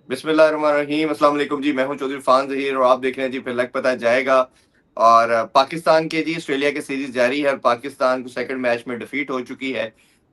बिस्मिल्लाहिर्रहमानिर्रहीम। अस्सलाम वालेकुम जी, मैं हूं चौधरी फान ज़हीर और आप देख रहे हैं जी फिर लग पता जाएगा। और पाकिस्तान के जी ऑस्ट्रेलिया की सीरीज जारी है और पाकिस्तान को सेकंड मैच में डिफीट हो चुकी है।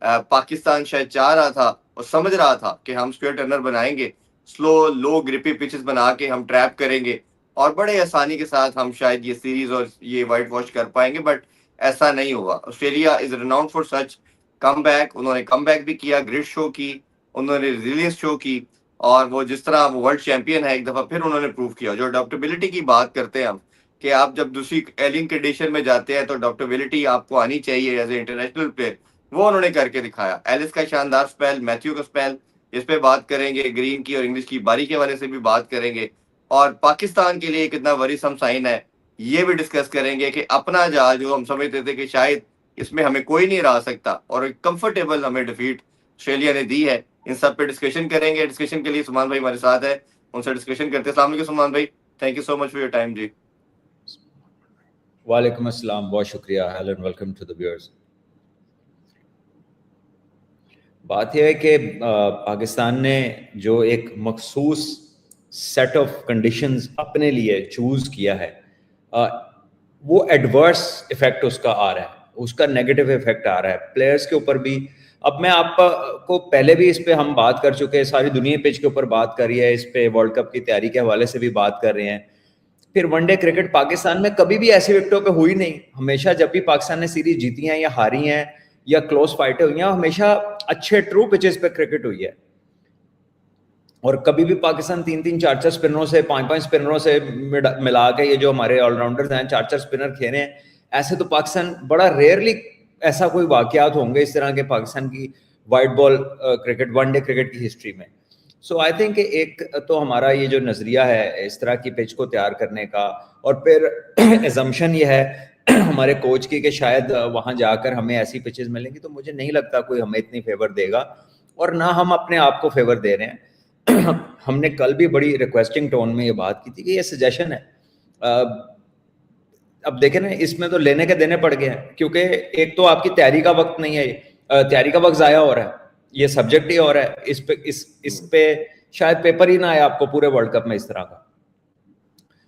पाकिस्तान शायद चाह रहा था और समझ रहा था कि हम स्क्वायर टर्नर बनाएंगे, स्लो लो ग्रिपी पिचेस बना के हम ट्रैप करेंगे और बड़े आसानी के साथ हम शायद ये सीरीज और ये वाइट वॉश कर पाएंगे, बट ऐसा नहीं हुआ। Australia is renowned for such come back. उन्होंने कम बैक भी किया, ग्रिट शो की, उन्होंने रिजिलियंस शो की और वो जिस तरह वो वर्ल्ड चैंपियन है एक दफा फिर उन्होंने प्रूव किया। जो अडॉप्टेबिलिटी की बात करते हैं हम कि आप जब दूसरी एलियन कंडीशन में जाते हैं तो अडॉप्टेबिलिटी आपको आनी चाहिए एज ए इंटरनेशनल प्लेयर, वो उन्होंने करके दिखाया। एलिस का शानदार स्पेल, मैथ्यू का स्पेल, इस पे बात करेंगे, ग्रीन की और इंग्लिश की बारी के हवाले से भी बात करेंगे और पाकिस्तान के लिए कितना वरीसम साइन है ये भी डिस्कस करेंगे कि अपना जहाज जो हम समझते थे कि शायद इसमें हमें कोई नहीं रहा सकता और एक कंफर्टेबल हमें डिफीट ऑस्ट्रेलिया ने दी है। इन सब पे डिस्कशन करेंगे। डिस्कशन के लिए सुमान भाई हमारे साथ है, उनसे डिस्कशन करते हैं। अस्सलाम वालेकुम सुमान भाई, thank you so much for your time जी। वालेकुम अस्सलाम, बहुत शुक्रिया। Hello and welcome to the viewers. बात यह है कि पाकिस्तान ने जो एक मखसूस सेट ऑफ कंडीशंस अपने लिए चूज किया है, वो एडवर्स इफेक्ट उसका आ रहा है, उसका नेगेटिव इफेक्ट आ रहा है प्लेयर्स के ऊपर भी। अब मैं आपको पहले भी इस पे हम बात कर चुके हैं, सारी दुनिया पिच के ऊपर बात कर रही है, इस पे वर्ल्ड कप की तैयारी के हवाले से भी बात कर रहे हैं। फिर वनडे क्रिकेट पाकिस्तान में कभी भी ऐसी विकेटों पे हुई नहीं। हमेशा जब भी पाकिस्तान ने सीरीज जीती हैं या हारी हैं या क्लोज फाइटें हुई हैं, हमेशा अच्छे ट्रू पिचेस पे क्रिकेट हुई है। और कभी भी पाकिस्तान 3-3 4-4 स्पिनरों से 5-5 स्पिनरों से मिला के, ये जो हमारे ऑलराउंडर्स हैं 4-4 स्पिनर खेले हैं, ऐसे तो पाकिस्तान बड़ा रेयरली ऐसा कोई वाकयात होंगे इस तरह के पाकिस्तान की white ball cricket one day cricket की हिस्ट्री में। सो आई थिंक एक तो हमारा ये जो नजरिया है इस तरह की पिच को तैयार करने का, और फिर एजम्पशन ये है हमारे कोच की कि शायद वहां जाकर हमें ऐसी पिचेस मिलेंगी, तो मुझे नहीं लगता कोई हमें इतनी फेवर देगा और ना हम अपने आप को फेवर दे रहे हैं। हमने कल भी बड़ी रिक्वेस्टिंग टोन में ये बात की थी कि ये सजेशन है। अब देखें ना, इसमें तो लेने के देने पड़ गए हैं, क्योंकि एक तो आपकी तैयारी का वक्त नहीं है, तैयारी का वक्त जाया हो रहा है, ये सब्जेक्ट ही हो रहा है, इस पे शायद पेपर ही ना आया आपको पूरे वर्ल्ड कप में इस तरह का,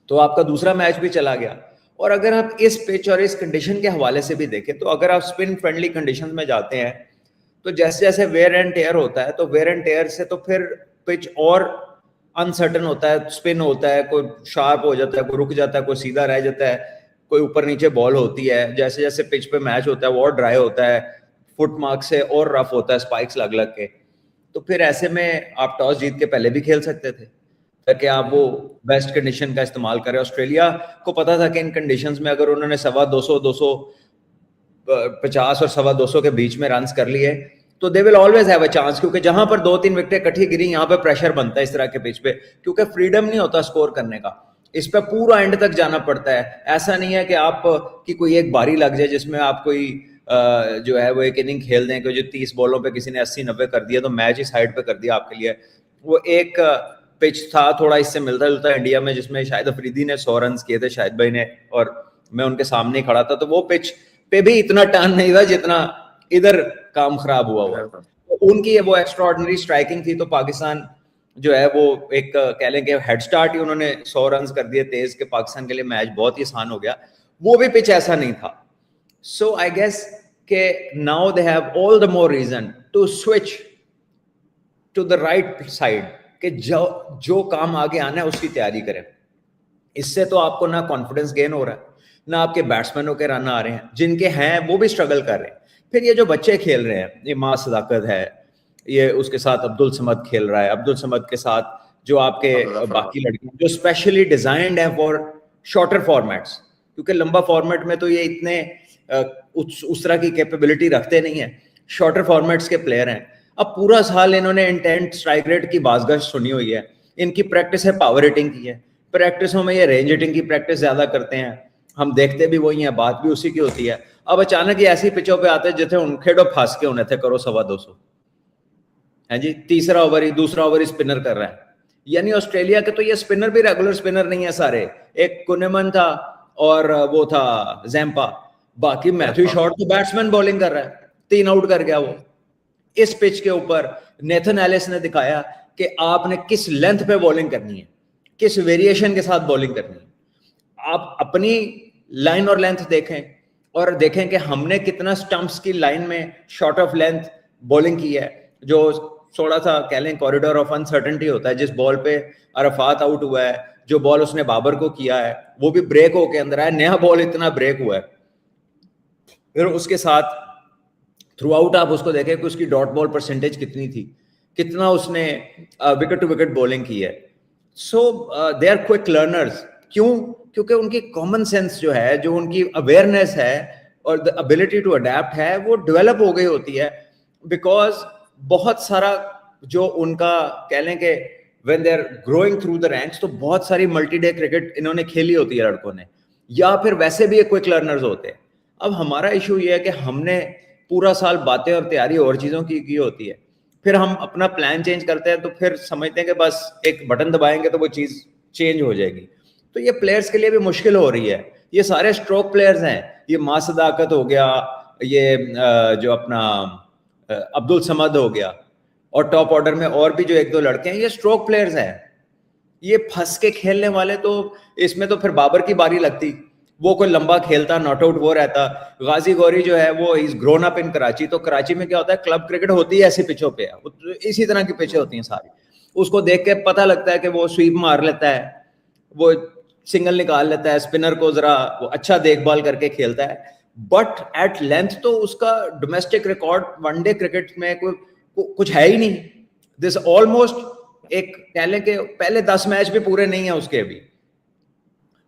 तो आपका दूसरा मैच भी चला गया। और अगर आप इस पिच और इस कंडीशन के हवाले से भी देखें, तो अगर आप स्पिन फ्रेंडली कंडीशन में जाते हैं तो जैसे जैसे वेयर एंड टेयर होता है, तो वेयर एंड टेयर से तो फिर पिच और अनसर्टन होता है, स्पिन होता है, कोई शार्प हो जाता है, कोई रुक जाता है, कोई सीधा रह जाता है, कोई ऊपर नीचे बॉल होती है। जैसे जैसे पिच पे मैच होता है वो और ड्राई होता है, फुट मार्क से और रफ होता है, स्पाइक्स लग लग के। तो फिर ऐसे में आप टॉस जीत के पहले भी खेल सकते थे ताकि आप वो बेस्ट कंडीशन का इस्तेमाल करें। ऑस्ट्रेलिया को पता था कि इन कंडीशंस में अगर उन्होंने 250 250 और 250 के बीच में रन कर लिए तो they will always have a chance, क्योंकि जहां पर 2-3 विकेटें इकट्ठी गिरी, यहाँ पे प्रेशर बनता है इस तरह के पिच पे, क्योंकि फ्रीडम नहीं होता स्कोर करने का, इस पे पूरा एंड तक जाना पड़ता है। ऐसा नहीं है कि आप की कोई एक बारी लग जाए जिसमें आप कोई जो है वो एक इनिंग खेल दें कि जो 30 बॉलों पे किसी ने 80-90 कर दिया तो मैच ही साइड पे कर दिया आपके लिए। वो एक पिच था थोड़ा इससे मिलता जुलता इंडिया में, जिसमें शायद अफरीदी ने 100 रन किए थे, शाहिद भाई ने, और मैं उनके सामने ही खड़ा था, तो वो पिच पे भी इतना टर्न नहीं था जितना इधर काम खराब हुआ हुआ। तो उनकी वो एक्स्ट्रा ऑर्डिनरी स्ट्राइकिंग थी, तो पाकिस्तान जो है वो एक कह लें कि हेड स्टार्ट ही उन्होंने 100 रन कर दिए तेज के, पाकिस्तान के लिए मैच बहुत ही आसान हो गया। वो भी पिच ऐसा नहीं था। सो आई गेस के now they have all the more reason to switch to the right side, कि जो काम आगे आना है उसकी तैयारी करें। इससे तो आपको ना कॉन्फिडेंस गेन हो रहा है, ना आपके बैट्समैनों के रन आ रहे हैं, जिनके हैं वो भी स्ट्रगल कर रहे हैं। फिर ये जो बच्चे खेल रहे हैं, ये मां सदाकत है, ये उसके साथ अब्दुल समद खेल रहा है, अब्दुल समद के साथ जो आपके बाकी लड़के जो स्पेशली डिजाइंड है फॉर शॉर्टर फॉर्मेट्स, क्योंकि लंबा फॉर्मेट में तो ये इतने उस तरह की कैपेबिलिटी रखते नहीं है, शॉर्टर फॉर्मेट्स के प्लेयर हैं। अब पूरा साल इन्होंने इंटेंट स्ट्राइक रेट की बाज़गश सुनी हुई है, इनकी प्रैक्टिस है पावर हिटिंग की है, प्रैक्टिसों में ये रेंज हिटिंग की प्रैक्टिस ज्यादा करते हैं, हम देखते भी वही हैं, बात भी उसी की होती है। अब अचानक ये ऐसी पिचों पे आते हैं जिथे उनखेड़ो फंस के उन्हें थे करो 250 है जी, तीसरा ओवर ही दूसरा ओवर ही स्पिनर कर रहा है। यानी ऑस्ट्रेलिया के तो ये स्पिनर भी रेगुलर स्पिनर नहीं है सारे, एक कुनेमन था और वो था जैम्पा, बाकी मैथ्यू शॉर्ट तो बैट्समैन बॉलिंग कर रहा है, 3 आउट कर गया वो। इस पिच के ऊपर नेथन एलिस ने दिखाया कि आपने किस लेंथ पे बॉलिंग करनी है, किस वेरिएशन के साथ बॉलिंग करनी है। आप अपनी लाइन और लेंथ देखें और देखें कि हमने कितना स्टंप्स की लाइन में शॉर्ट ऑफ लेंथ बॉलिंग की है, जो थोड़ा सा कह लें कॉरिडोर ऑफ अनसर्टेनिटी होता है। जिस बॉल पे अरफात आउट हुआ है, जो बॉल उसने बाबर को किया है, वो भी ब्रेक होके अंदर आया, नया बॉल इतना ब्रेक हुआ है। फिर उसके साथ थ्रू आउट आप उसको देखें कि उसकी डॉट बॉल परसेंटेज कितनी थी, कितना उसने विकेट टू विकेट बॉलिंग की है। सो दे आर क्विक लर्नर्स। क्यों? क्योंकि उनकी कॉमन सेंस जो है, जो उनकी अवेयरनेस है और द एबिलिटी टू अडेप्ट है, वो डेवलप हो गई होती है। बिकॉज बहुत सारा जो उनका कह लें कि when they are growing through the ranks, तो बहुत सारी मल्टी डे क्रिकेट इन्होंने खेली होती है लड़कों ने, या फिर वैसे भी क्विक लर्नर्स होते हैं। अब हमारा इशू ये है कि हमने पूरा साल बातें और तैयारी और चीज़ों की होती है, फिर हम अपना प्लान चेंज करते हैं तो फिर समझते हैं कि बस एक बटन दबाएंगे तो वो चीज़ चेंज हो जाएगी। तो ये प्लेयर्स के लिए भी मुश्किल हो रही है। ये सारे स्ट्रोक प्लेयर्स हैं, ये मां सदाकत हो गया, ये जो अपना अब्दुल समद हो गया, और टॉप ऑर्डर में और भी जो एक दो लड़के हैं, ये स्ट्रोक प्लेयर्स हैं। ये फंस के खेलने वाले तो इसमें तो फिर बाबर की बारी लगती, वो कोई लंबा खेलता, नॉट आउट वो रहता। गाजी गौरी जो है वो is grown up in Karachi, तो कराची में क्या होता है, क्लब क्रिकेट होती है ऐसी पिचों पे, इसी तरह की पिचें होती हैं सारी। उसको देख के पता लगता है कि वो स्वीप मार लेता है, वो सिंगल निकाल लेता है, स्पिनर को जरा वो अच्छा देखभाल करके खेलता है। बट एट लेंथ तो उसका डोमेस्टिक रिकॉर्ड वनडे क्रिकेट में कुछ है ही नहीं। दिस ऑलमोस्ट एक कह लें कि पहले 10 मैच भी पूरे नहीं है उसके अभी।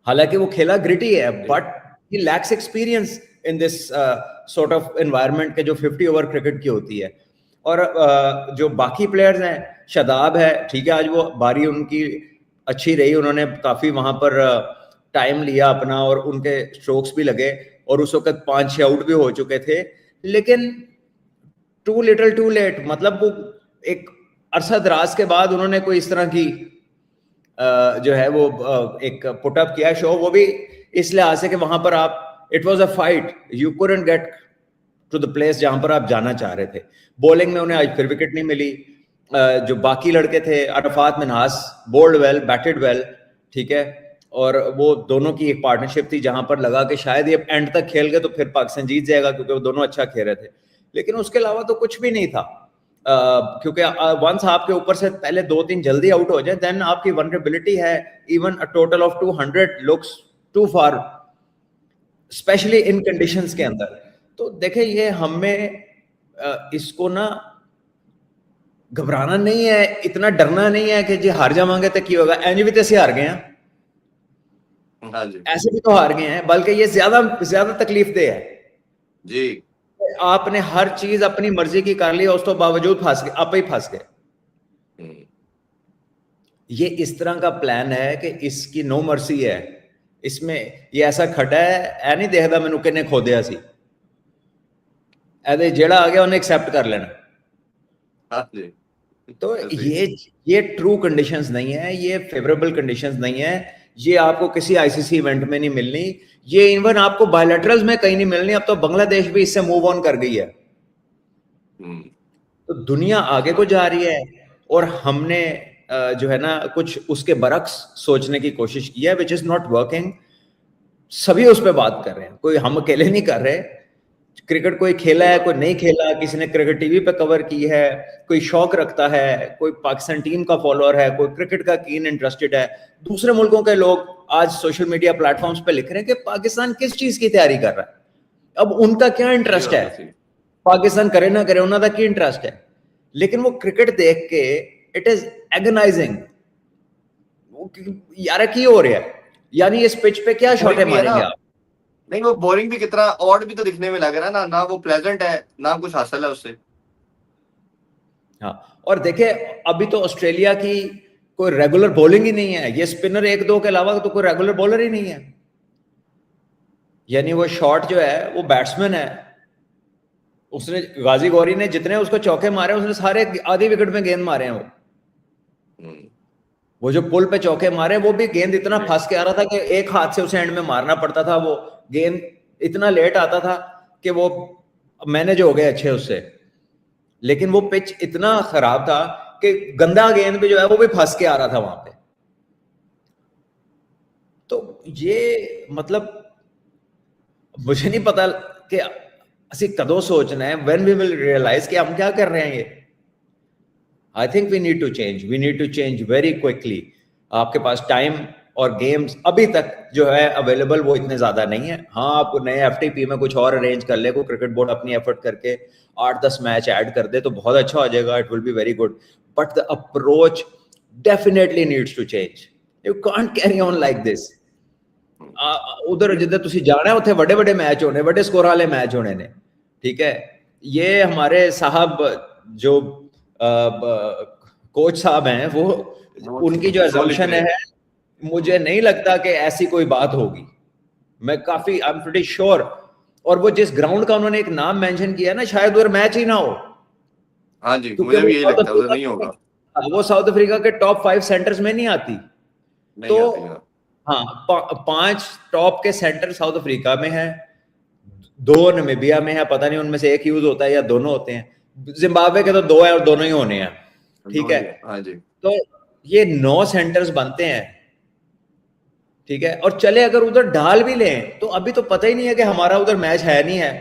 हालांकि वो खेला ग्रिटी है, but he lakhs experience in this sort of environment के जो 50 ओवर क्रिकेट की होती है। और जो बाकी प्लेयर्स हैं, शादाब है, ठीक है, आज वो बारी उनकी अच्छी रही, उन्होंने काफी वहां पर टाइम लिया अपना और उनके स्ट्रोक्स भी लगे और उस वक्त 5-6 आउट भी हो चुके थे, लेकिन टू लिटिल टू लेट। मतलब वो एक अरसा दराज के बाद उन्होंने कोई इस तरह की जो है वो एक पुटअप किया शो, वो भी इस लिहाज से कि वहां पर आप, it was a fight, you couldn't get to the place जहां पर आप जाना चाह रहे थे। बॉलिंग में उन्हें आज फिर विकेट नहीं मिली। जो बाकी लड़के थे, Arafat Minhas bowled well, batted well, ठीक है, और वो दोनों की एक पार्टनरशिप थी जहां पर लगा कि शायद ये एंड तक खेल गए तो फिर पाकिस्तान जीत जाएगा, क्योंकि वो दोनों अच्छा खेल रहे थे। लेकिन उसके अलावा तो कुछ भी नहीं था, क्योंकि वंस आपके ऊपर से पहले 2-3 जल्दी आउट हो जाए, देन आपकी वनरेबिलिटी है, even a total of 200 looks too far, specially in conditions के अंदर। तो देखें, ये हमें इसको ना घबराना नहीं है, इतना डरना नहीं है कि जी हार जावांगे तो क्या होगा, एंज भी तो ऐसे हार गए हैं, हाँ जी, ऐसे भी तो हार गए हैं, बल्कि ये ज्यादा ज्यादा तकलीफ दे है जी। आपने हर चीज अपनी मर्जी की कर ली, उस तो बावजूद फंस गए, आप ही फंस गए। ये इस तरह का प्लान है कि इसकी नो मर्सी है इसमें। ये ऐसा खड़ा है, ऐ नहीं देखदा मैनू किन्ने खोदिया सी, ऐसे जेड़ा आ गया उन्हें एक्सेप्ट कर लेना। हाँ जी। तो ये ट्रू कंडीशंस नहीं है, ये फेवरेबल कंडीशंस नहीं है। ये आपको किसी आईसीसी इवेंट में नहीं मिलनी, ये इवन आपको बायलैटरल्स में कहीं नहीं मिलनी। अब तो बांग्लादेश भी इससे मूव ऑन कर गई है। तो दुनिया आगे को जा रही है और हमने जो है ना कुछ उसके बरक्स सोचने की कोशिश की है, विच इज नॉट वर्किंग। सभी उस पर बात कर रहे हैं, कोई हम अकेले नहीं कर रहे। क्रिकेट कोई खेला है, कोई नहीं खेला, किसी ने क्रिकेट टीवी पे कवर की है, कोई शौक रखता है, कोई पाकिस्तान टीम का फॉलोअर है, कोई क्रिकेट का कीन इंटरेस्टेड है। दूसरे मुल्कों के लोग आज सोशल मीडिया प्लेटफॉर्म्स पे लिख रहे हैं कि पाकिस्तान किस चीज की तैयारी कर रहा है। अब उनका क्या इंटरेस्ट है, पाकिस्तान करे ना करे, उनका क्या इंटरेस्ट है, लेकिन वो क्रिकेट देख के इट इज एगनाइजिंग, यार की हो रहा है, यानी इस पिच पे क्या शॉटें मारेंगे आप। नहीं, वो बोरिंग भी कितना ऑड भी तो दिखने में लग रहा है ना, ना वो प्लेजेंट है, ना कुछ हासिल है उससे। हाँ, और देखे अभी तो ऑस्ट्रेलिया की कोई रेगुलर बॉलिंग ही नहीं है, ये स्पिनर एक दो के अलावा तो कोई रेगुलर बॉलर ही नहीं है। यानी वो शॉट जो है वो बैट्समैन है, उसने गाजी गौरी ने जितने उसको चौके मारे उसने सारे आधी विकेट में गेंद मारे हैं। वो जो पुल पे चौके मारे वो भी गेंद इतना फंस के आ रहा था कि एक हाथ से उसे एंड में मारना पड़ता था। वो गेंद इतना लेट आता था कि वो मैनेज हो गए अच्छे उससे। लेकिन वो पिच इतना खराब था कि गंदा गेंद भी जो है वो भी फंस के आ रहा था वहां पे। तो ये मतलब मुझे नहीं पता कि ਅਸੀਂ कदों सोचना है, when we will realize कि हम क्या कर रहे हैं ये। I think we need to change very quickly। आपके पास टाइम और गेम्स अभी तक जो है अवेलेबल वो इतने ज्यादा नहीं है। हाँ, आप नए एफटीपी में कुछ और अरेंज कर ले, कोई क्रिकेट बोर्ड अपनी एफर्ट करके 8-10 मैच ऐड कर दे तो बहुत अच्छा हो जाएगा, it will be very good. But the approach definitely needs to change. You can't carry on like this. उधर जिधर तुसी जाना है उत्थे बड़े बड़े मैच होने, बड़े स्कोर वाले मैच होने ने, ठीक है। ये हमारे साहब जो कोच साहब हैं वो उनकी जो एजम्पशन है, मुझे नहीं लगता कि ऐसी कोई बात होगी। मैं काफी आई एम प्रीटी श्योर। और वो जिस ग्राउंड का उन्होंने एक नाम मेंशन किया ना, शायद उधर मैच ही ना हो। हाँ जी, मुझे भी यही लगता है उधर नहीं होगा। वो साउथ अफ्रीका के टॉप 5 सेंटर्स में नहीं आती। तो हाँ, 5 टॉप के सेंटर साउथ अफ्रीका में है, 2 नामीबिया में है, पता नहीं उनमें से एक यूज होता है या दोनों होते हैं। जिम्बाब्वे के तो 2 है और दोनों ही होने हैं, ठीक है। हाँ जी। तो ये 9 सेंटर्स बनते हैं, ठीक है। और चले अगर उधर डाल भी लें तो अभी तो पता ही नहीं है कि हमारा उधर मैच है नहीं है।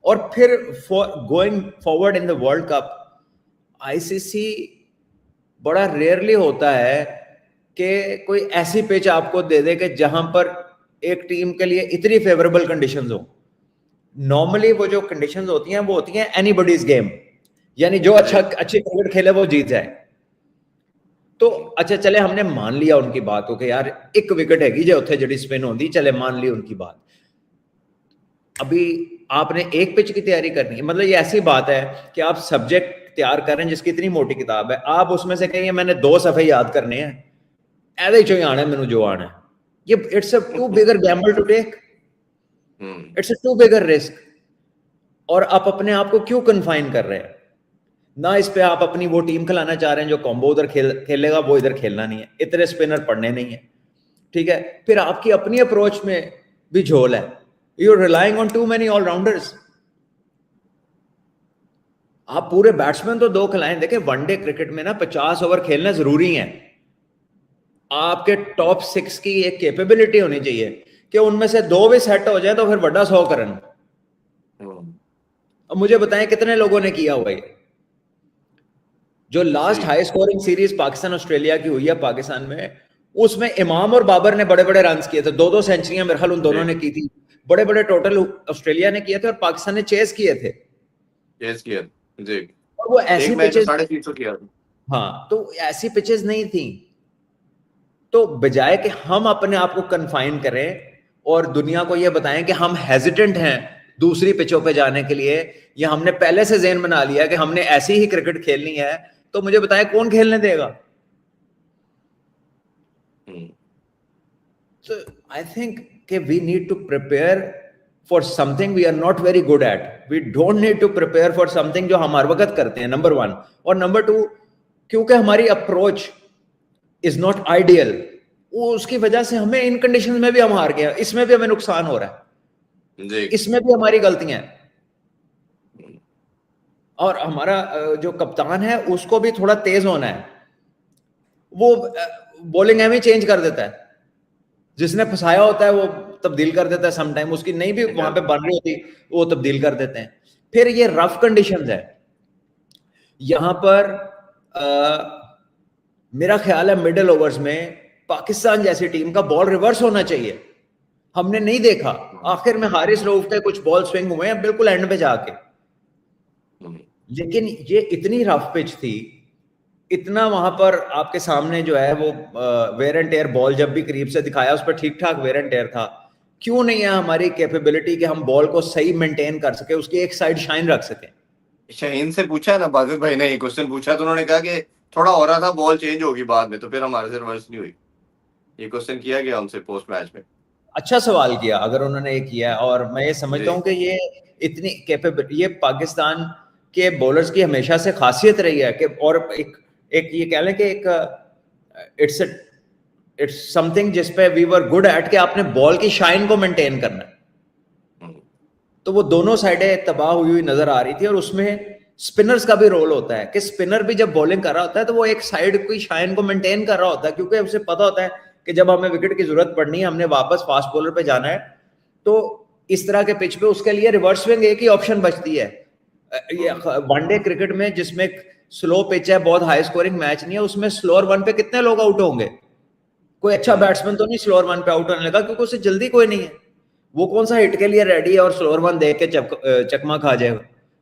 और फिर going forward in the world cup, ICC बड़ा रेयरली होता है कि कोई ऐसी पिच आपको दे दे कि जहां पर एक टीम के लिए इतनी फेवरेबल कंडीशंस हो। नॉर्मली वो जो कंडीशंस होती हैं वो होती हैं एनीबॉडीज गेम, यानी जो अच्छी क्रिकेट खेले वो जीत जाए। तो अच्छा चले हमने मान लिया उनकी बात को कि यार एक विकेट हैगी जो उत्थे जड़ी स्पिन होती, चले मान ली उनकी बात। अभी आपने एक पिच की तैयारी करनी है, मतलब ये ऐसी बात है कि आप सब्जेक्ट तैयार कर रहे हैं जिसकी इतनी मोटी किताब है, आप उसमें से कहेंगे मैंने 2 सफे याद करने हैं, ऐसे ही आना है मैंने जो आना है। ये it's a too bigger gamble to take, it's a too bigger risk. और आप अपने आप को क्यों कन्फाइन कर रहे हैं? ना इस पे आप अपनी वो टीम खिलाना चाह रहे हैं जो कॉम्बो उधर खेलेगा, वो इधर खेलना नहीं है, इतने स्पिनर पड़ने नहीं है, ठीक है। फिर आपकी अपनी अप्रोच में भी झोल है, you are relying on too many allrounders. आप पूरे बैट्समैन तो 2 खिलाएं। देखें वनडे क्रिकेट में ना 50 ओवर खेलना जरूरी है। आपके टॉप 6 की एक कैपेबिलिटी होनी चाहिए कि उनमें से 2 भी सेट हो जाए तो फिर बड़ा 100 करन। अब मुझे बताएं कितने लोगों ने किया हुआ ये? जो last high scoring series Pakistan Australia की हुई है पाकिस्तान में, उसमें इमाम और बाबर ने बड़े बड़े रन किए थे, 2-2 सेंचुरियां मेरे ख्याल उन दोनों ने की थी। बड़े बड़े टोटल ऑस्ट्रेलिया ने किए थे और पाकिस्तान ने चेस किए थे जी। और वो ऐसी पिचेस 350 किया। हाँ, तो ऐसी पिचेस नहीं थी। तो बजाय कि हम अपने आप को कन्फाइन करें और दुनिया को यह बताएं कि हम हेजिटेंट हैं दूसरी पिचों पे जाने के लिए, या हमने पहले से ज़हन बना लिया कि हमने ऐसी ही क्रिकेट खेलनी है, तो मुझे बताएं कौन खेलने देगा? So I think कि we need to prepare for something we are not very good at. We don't need to prepare for something जो हम हर वक्त करते हैं, नंबर 1। और नंबर 2, क्योंकि हमारी अप्रोच is not ideal, उसकी वजह से हमें इन कंडीशंस में भी हम हार गए, इसमें भी हमें नुकसान हो रहा है, इसमें भी हमारी गलतियां हैं। और हमारा जो कप्तान है उसको भी थोड़ा तेज होना है। वो बॉलिंग एम ही चेंज कर देता है, जिसने फंसाया होता है वो तब्दील कर देता है समटाइम, उसकी नहीं भी वहां पे बन रही होती वो तब्दील कर देते हैं। फिर ये रफ कंडीशंस है यहां पर। मेरा ख्याल है मिडिल ओवर्स में पाकिस्तान जैसी टीम का बॉल रिवर्स होना चाहिए, हमने नहीं देखा। आखिर में हारिस रऊफ के कुछ बॉल स्विंग हुए हैं बिल्कुल एंड पे जाके, लेकिन ये इतनी रफ पिच थी, इतना वहां पर आपके सामने जो है वो वेयर एंड टेयर बॉल जब भी करीब से दिखाया उस पर ठीक ठाक वेयर एंड टेयर था। क्यों नहीं है हमारी कैपेबिलिटी कि हम बॉल को सही मेंटेन कर सके, उसकी एक साइड शाइन रख सके? शाहीन से पूछा ना, बाजिद भाई ने ये क्वेश्चन पूछा तो उन्होंने कहा कि थोड़ा हो रहा था, बॉल चेंज होगी बाद में, तो फिर हमारे से रिवर्स नहीं हुई। ये क्वेश्चन किया गया उनसे पोस्ट मैच में। अच्छा सवाल किया अगर उन्होंने ये किया, और मैं ये समझता हूँ कि ये इतनी कैपेबिलिटी ये पाकिस्तान के बॉलर्स की हमेशा से खासियत रही है कि, और एक ये कह लें कि एक इट्स समथिंग जिस पे वी वर गुड एट कि आपने बॉल की शाइन को मेंटेन करना है। तो वो दोनों साइडें तबाह हुई नजर आ रही थी और उसमें स्पिनर्स का भी रोल होता है कि स्पिनर भी जब बॉलिंग कर रहा होता है तो वो एक साइड की शाइन को मेंटेन कर रहा होता है, क्योंकि उसे पता होता है कि जब हमें विकेट की जरूरत पड़नी है, हमने वापस फास्ट बॉलर पे जाना है, तो इस तरह के पिच पे उसके लिए रिवर्स स्विंग एक ही ऑप्शन बचती है। ये वनडे क्रिकेट में जिसमें स्लो पिच है, बहुत हाई स्कोरिंग मैच नहीं है, उसमें स्लोअर वन पे कितने लोग आउट होंगे? कोई अच्छा बैट्समैन तो नहीं स्लोअर वन पे आउट होने लगा, क्योंकि उसे जल्दी कोई नहीं है। वो कौन सा हिट के लिए रेडी है और स्लोअर वन देख के चकमा खा जाएगा?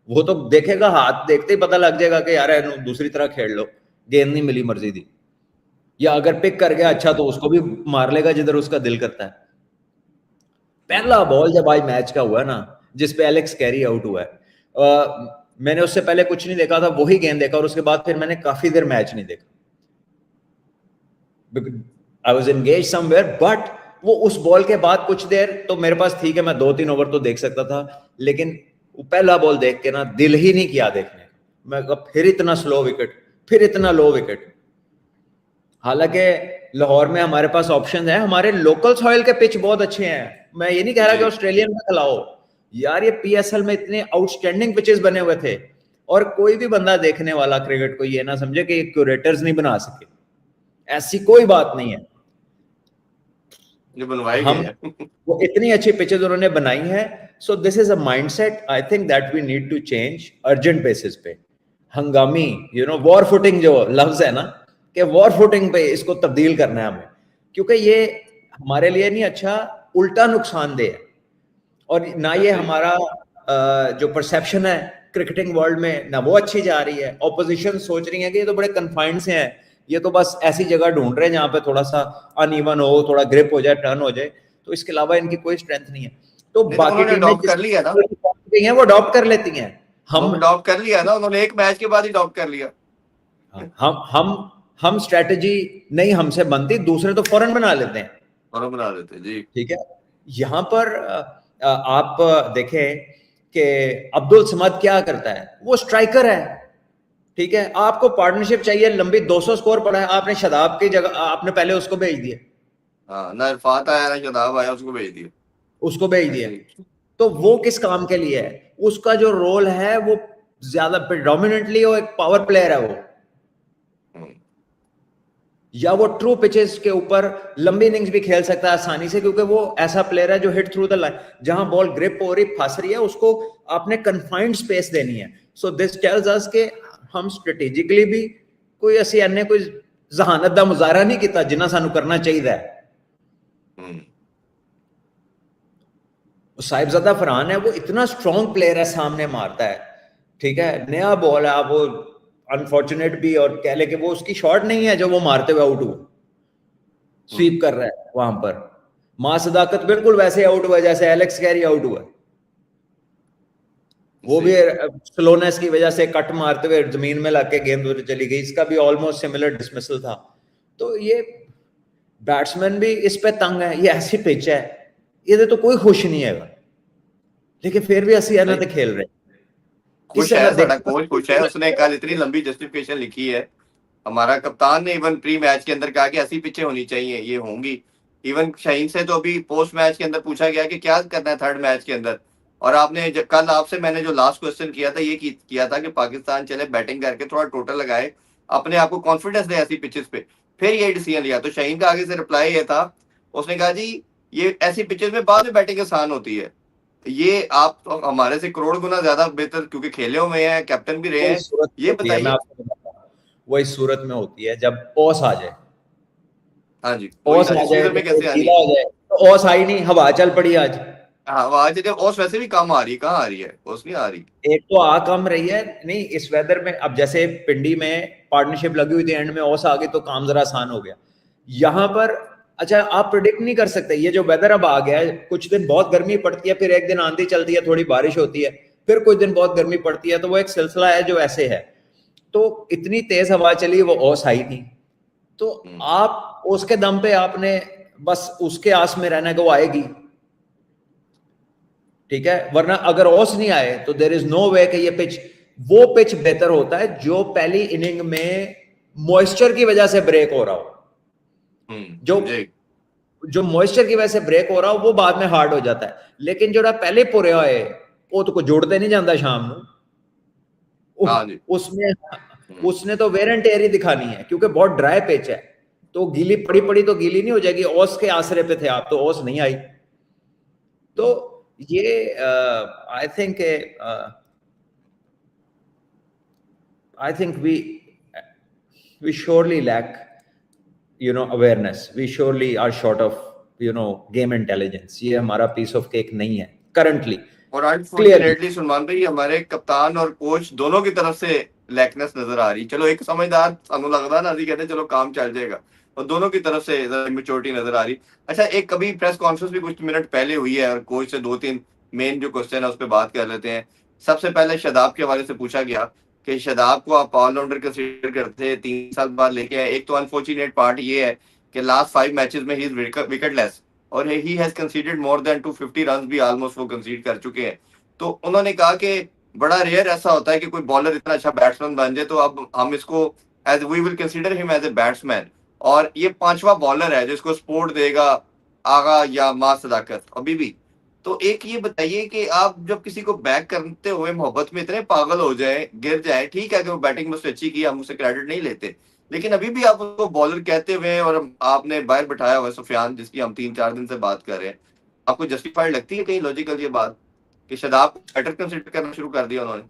वो तो देखेगा, हाथ देखते ही पता लग जाएगा कि यार दूसरी तरह खेल लो, गेंद नहीं मिली, मर्जी दी। या अगर पिक कर गया अच्छा तो उसको भी मार लेगा जिधर उसका दिल करता है। पहला बॉल जब आज मैच का हुआ ना, जिसपे एलेक्स कैरी आउट हुआ है, मैंने उससे पहले कुछ नहीं देखा था, वही गेंद देखा, और उसके बाद फिर मैंने काफी देर मैच नहीं देखा। I was engage somewhere, but वो उस बॉल के बाद कुछ देर तो मेरे पास थी कि मैं 2-3 ओवर तो देख सकता था, लेकिन वो पहला बॉल देख के ना दिल ही नहीं किया देखने। मैं कहा फिर इतना स्लो विकेट, फिर इतना लो विकेट। हालांकि लाहौर में हमारे पास ऑप्शन है, हमारे लोकल सॉइल के पिच बहुत अच्छे हैं। मैं ये नहीं कह रहा कि ऑस्ट्रेलियन में खिलाओ यार, ये पीएसएल में इतने आउटस्टैंडिंग पिचेस बने हुए थे, और कोई भी बंदा देखने वाला क्रिकेट को ये ना समझे कि क्यूरेटर्स नहीं बना सके, ऐसी कोई बात नहीं है। जो बनवाई हम गई है वो इतनी अच्छी पिचेस उन्होंने बनाई है। So this is a mindset I think that we need to change urgent basis पे। हंगामी वॉर फुटिंग जो लफ्ज है ना, कि वॉर फुटिंग पे इसको तब्दील करना है हमें, क्योंकि ये हमारे लिए नहीं अच्छा, उल्टा नुकसानदेह है। और ना ये हमारा जो परसेप्शन है क्रिकेटिंग वर्ल्ड में, ना वो अच्छी जा रही है। ऑपोजिशन सोच रही है कि ये तो बड़े कन्फाइंड से हैं, ये तो बस ऐसी जगह ढूंढ रहे हैं जहां पे थोड़ा सा अनइवन हो, थोड़ा ग्रिप हो जाए, टर्न हो जाए, तो इसके अलावा इनकी कोई स्ट्रेंथ नहीं है। तो बाकी टीमें अडॉप्ट कर लिया ना, वो अडॉप्ट कर लेती हैं। हम अडॉप्ट कर लिया ना उन्होंने, एक मैच के बाद ही अडॉप्ट कर लिया। हम स्ट्रेटजी नहीं हमसे बनती, दूसरे तो फौरन बना लेते हैं और बना देते जी। ठीक है। यहां पर आप देखें कि अब्दुल समद क्या करता है, वो स्ट्राइकर है ठीक है। आपको पार्टनरशिप चाहिए, लंबी 200 स्कोर पड़ा है, आपने शदाब की जगह आपने पहले उसको भेज दिया, हाँ, ना इरफात आया ना शदाब आया, उसको भेज दिया, उसको भेज दिया। तो वो किस काम के लिए है? उसका जो रोल है वो ज्यादा प्रेडोमिनेंटली वो एक पावर प्लेयर है वो, या वो ट्रू पिचेस के ऊपर लंबी इनिंग्स भी खेल सकता है आसानी से, क्योंकि वो ऐसा प्लेयर है जो हिट थ्रू द लाइन, जहां बॉल ग्रिप हो रही फंस रही है उसको आपने कन्फाइंड स्पेस देनी है। सो दिस टेल्स अस के हम स्ट्रेटेजिकली भी कोई ऐसी अन्य कोई जहानत दा मुजाहरा नहीं किया जिन्ना सानू करना चाहिए। साहिबजादा फरहान है, वो इतना स्ट्रॉन्ग प्लेयर है, सामने मारता है ठीक है, नया बॉल है, वो अनफॉर्चुनेट भी और कह ले कि वो उसकी शॉट नहीं है जो वो मारते हुए आउट हुआ, स्वीप कर रहा है वहां पर। मां सदाकत बिल्कुल वैसे आउट हुआ जैसे एलेक्स कैरी आउट हुआ, वो भी स्लोनेस की वजह से कट मारते हुए जमीन में लाके गेंद उधर चली गई, इसका भी ऑलमोस्ट सिमिलर डिसमिसल था। तो ये बैट्समैन भी इस पे तंग है, ये ऐसी पिच है, ये तो कोई खुश नहीं है, लेकिन फिर भी असि तो खेल रहे खुश है, साडा कोच खुश है। उसने कल इतनी लंबी जस्टिफिकेशन लिखी है, हमारा कप्तान ने इवन प्री मैच के अंदर कहा कि ऐसी पिचें होनी चाहिए, ये होंगी। इवन शाहीन से तो अभी पोस्ट मैच के अंदर पूछा गया कि क्या करना है थर्ड मैच के अंदर, और आपने कल आपसे मैंने जो लास्ट क्वेश्चन किया था ये किया था कि पाकिस्तान चले बैटिंग करके थोड़ा टोटल लगाए, अपने आप को कॉन्फिडेंस दे ऐसी पिचेस पे, फिर ये डिसीजन लिया। तो शाहीन का आगे से रिप्लाई ये था, उसने कहा जी ये ऐसी पिचेस में बाद में बैटिंग आसान होती है, ये आप तो हमारे से करोड़ गुना ज्यादा बेहतर क्योंकि खेले हुए हैं, कैप्टन भी रहे हैं, ये बताइए। वो इस सूरत में होती है जब ओस आ जाए, हाँ जी, ओस आ जाए में कैसे आ रही हो जाए, तो ओस आई नहीं, हवा चल पड़ी आज। हाँ, आज जब ओस वैसे भी कम आ रही, कहाँ आ रही है ओस, नहीं आ रही। एक तो आ कम रही है नहीं इस वेदर में। अब जैसे पिंडी में पार्टनरशिप लगी हुई थी, एंड में ओस आ गई तो काम जरा आसान हो गया। यहाँ पर अच्छा आप प्रिडिक्ट नहीं कर सकते, ये जो वेदर अब आ गया है, कुछ दिन बहुत गर्मी पड़ती है, फिर एक दिन आंधी चलती है, थोड़ी बारिश होती है, फिर कुछ दिन बहुत गर्मी पड़ती है, तो वो एक सिलसिला है जो ऐसे है। तो इतनी तेज हवा चली, वो ओस आई नहीं, तो आप उसके दम पे आपने बस उसके आस में रहना है कि वो आएगी ठीक है। वरना अगर ओस नहीं आए तो देयर इज नो वे कि ये पिच, वो पिच बेहतर होता है जो पहली इनिंग में मॉइस्चर की वजह से ब्रेक हो रहा हो। जो मॉइस्चर की वजह से ब्रेक हो रहा हो वो बाद में हार्ड हो जाता है, लेकिन जो पहले पूरे होए वो तो कोई जोड़ते नहीं जाता शाम को, हाँ जी। उसमें उसने तो वेर एंड टेयर ही दिखानी है, क्योंकि बहुत ड्राई पिच है, तो गीली पड़ी पड़ी तो गीली नहीं हो जाएगी। ओस के आसरे पे थे आप, तो ओस नहीं आई। तो ये I think I think we surely lack, awareness. We surely are short of, game intelligence. ये हमारा piece of cake नहीं है currently, और clearly. अनफॉर्चुनेटली सलमान भाई हमारे कप्तान और कोच दोनों की तरफ से लैकनेस नजर आ रही। चलो एक समझदार सानू लगता ना, अभी कहते चलो काम चल जाएगा, और दोनों की तरफ से इमेच्योरिटी नजर आ रही। अच्छा, एक कभी प्रेस कॉन्फ्रेंस भी कुछ मिनट पहले हुई है और कोच से 2-3 मेन जो क्वेश्चन है उस पर बात कर लेते हैं। सबसे पहले शादाब के हवाले से पूछा गया कि शादाब को आप ऑलराउंडर कंसीडर करते हैं, 3 साल बाद लेके आए। एक तो अनफॉर्चुनेट पार्ट ये है कि लास्ट 5 मैचेस में ही इज विकेटलेस, और he has considered more than 250 run भी ऑलमोस्ट वो कंसीड कर चुके हैं। तो उन्होंने कहा कि बड़ा रेयर ऐसा होता है कि कोई बॉलर इतना अच्छा बैट्समैन बन जाए, तो अब हम इसको as we will consider him as a batsman. और ये 5वां बॉलर है जिसको सपोर्ट देगा आगा या मां सदाकत अभी भी। तो एक ये बताइए कि आप जब किसी को बैक करते हुए मोहब्बत में इतने पागल हो जाए, गिर जाए, ठीक है कि वो बैटिंग में उससे अच्छी की, हम उससे क्रेडिट नहीं लेते, लेकिन अभी भी आप उसको बॉलर कहते हुए और आपने बाहर बैठाया हुआ है सुफियान, जिसकी हम 3-4 दिन से बात कर रहे हैं, आपको जस्टिफाइड लगती है कहीं लॉजिकल ये बात कि शादाब को बेटर कंसीडर करना शुरू कर दिया उन्होंने?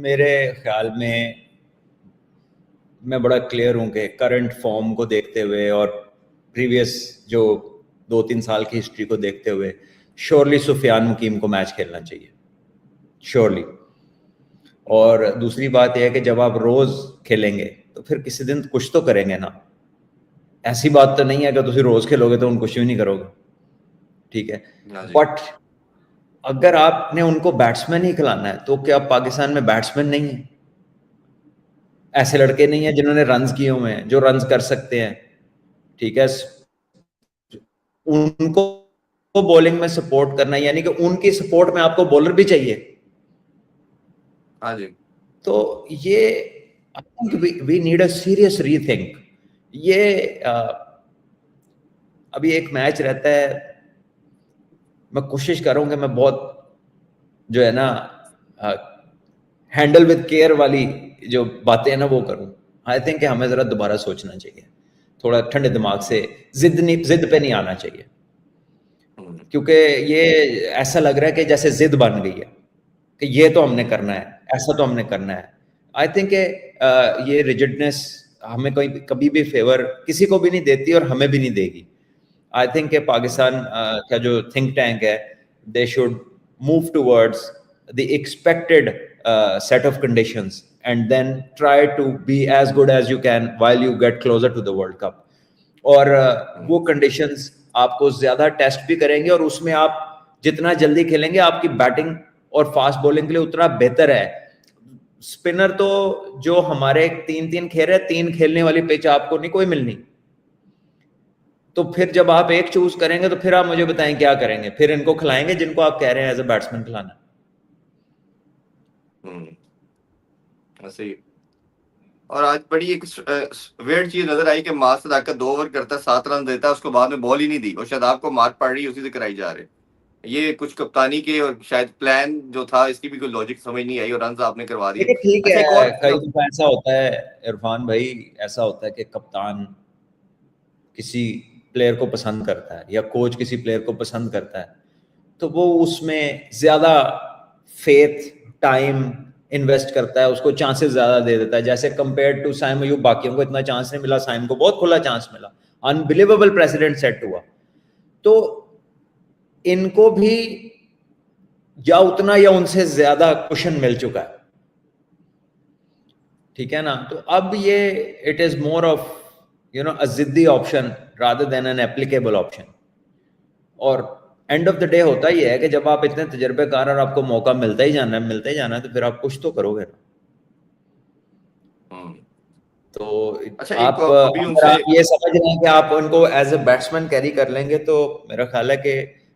मेरे ख्याल में मैं बड़ा क्लियर हूं कि करंट फॉर्म को देखते हुए और प्रीवियस जो 2-3 साल की हिस्ट्री को देखते हुए श्योरली सुफियान मुकीम को मैच खेलना चाहिए, श्योरली। और दूसरी बात यह है कि जब आप रोज खेलेंगे तो फिर किसी दिन कुछ तो करेंगे ना। ऐसी बात तो नहीं है कि तुम रोज खेलोगे तो उन कुछ भी नहीं करोगे, ठीक है। बट अगर आपने उनको बैट्समैन ही खिलाना है तो क्या पाकिस्तान में बैट्समैन नहीं है? ऐसे लड़के नहीं है जिन्होंने रन्स किए हुए हैं, जो रन्स कर सकते हैं, ठीक है। उनको बॉलिंग में सपोर्ट करना है, यानी कि उनकी सपोर्ट में आपको बॉलर भी चाहिए। हाँ जी। तो ये I think we need a serious rethink. ये अभी एक मैच रहता है, मैं कोशिश कर रहा हूं कि मैं बहुत जो है ना हैंडल विद केयर वाली जो बातें हैं ना वो करूं। आई थिंक हमें जरा दोबारा सोचना चाहिए, थोड़ा ठंडे दिमाग से, जिद पे नहीं आना चाहिए, क्योंकि ये ऐसा लग रहा है कि जैसे जिद बन गई है कि ये तो हमने करना है, ऐसा तो हमने करना है। आई थिंक ये रिजिडनेस हमें कभी भी फेवर किसी को भी नहीं देती और हमें भी नहीं देगी। आई थिंक पाकिस्तान का जो थिंक टैंक है, they should move towards the expected set of conditions and then try to be as good as you can while you get closer to the World Cup. और वो conditions आपको ज्यादा test भी करेंगे, और उसमें आप जितना जल्दी खेलेंगे आपकी बैटिंग और फास्ट बॉलिंग के लिए उतना बेहतर है। स्पिनर तो जो हमारे 3-3 खेल रहे, 3 खेलने वाली पिच आपको नहीं कोई मिलनी। तो फिर जब आप एक चूज करेंगे तो फिर आप मुझे बताएं क्या करेंगे? फिर इनको खिलाएंगे जिनको आप कह रहे हैं एज ए बैट्समैन खिलाना। ऐसे ही। और आज बड़ी एक वेird चीज नजर आई कि मां सदाकत 2 ओवर करता है, 7 रन देता है, उसको बाद में बॉल ही नहीं दी और शादाब को मार पड़ रही उसी से कराई जा रहे। ये कुछ कप्तानी के और शायद प्लान जो था इसकी भी कोई लॉजिक समझ नहीं आई और रन आपने करवा दिए। ठीक अच्छा, है, एक और कई दफा ऐसा होता है इरफान भाई, ऐसा होता है कि कप्तान किसी प्लेयर को पसंद करता है या कोच किसी प्लेयर को पसंद करता है, तो वो उसमें ज्यादा फेथ टाइम इन्वेस्ट करता है, उसको चांसेस ज्यादा दे देता है। जैसे कंपेयर टू साइम अयूब, बाकियों को इतना चांस नहीं मिला, साइम को बहुत खुला चांस मिला, अनबिलीवेबल प्रेसिडेंट सेट हुआ। तो इनको भी या उतना या उनसे ज्यादा कुशन मिल चुका है, ठीक है ना। तो अब ये it is more of a जिद्दी option rather than an applicable option. और एंड ऑफ द डे होता ही है कि जब आप इतने तजर्बेकार और आपको मौका मिलता ही जाना है तो फिर आप कुछ तो करोगे ना। तो अच्छा, आप अभी अगर उनसे आप ये समझ रहे हैं कि आप उनको एज ए बैट्समैन कैरी कर लेंगे, तो मेरा ख्याल है कि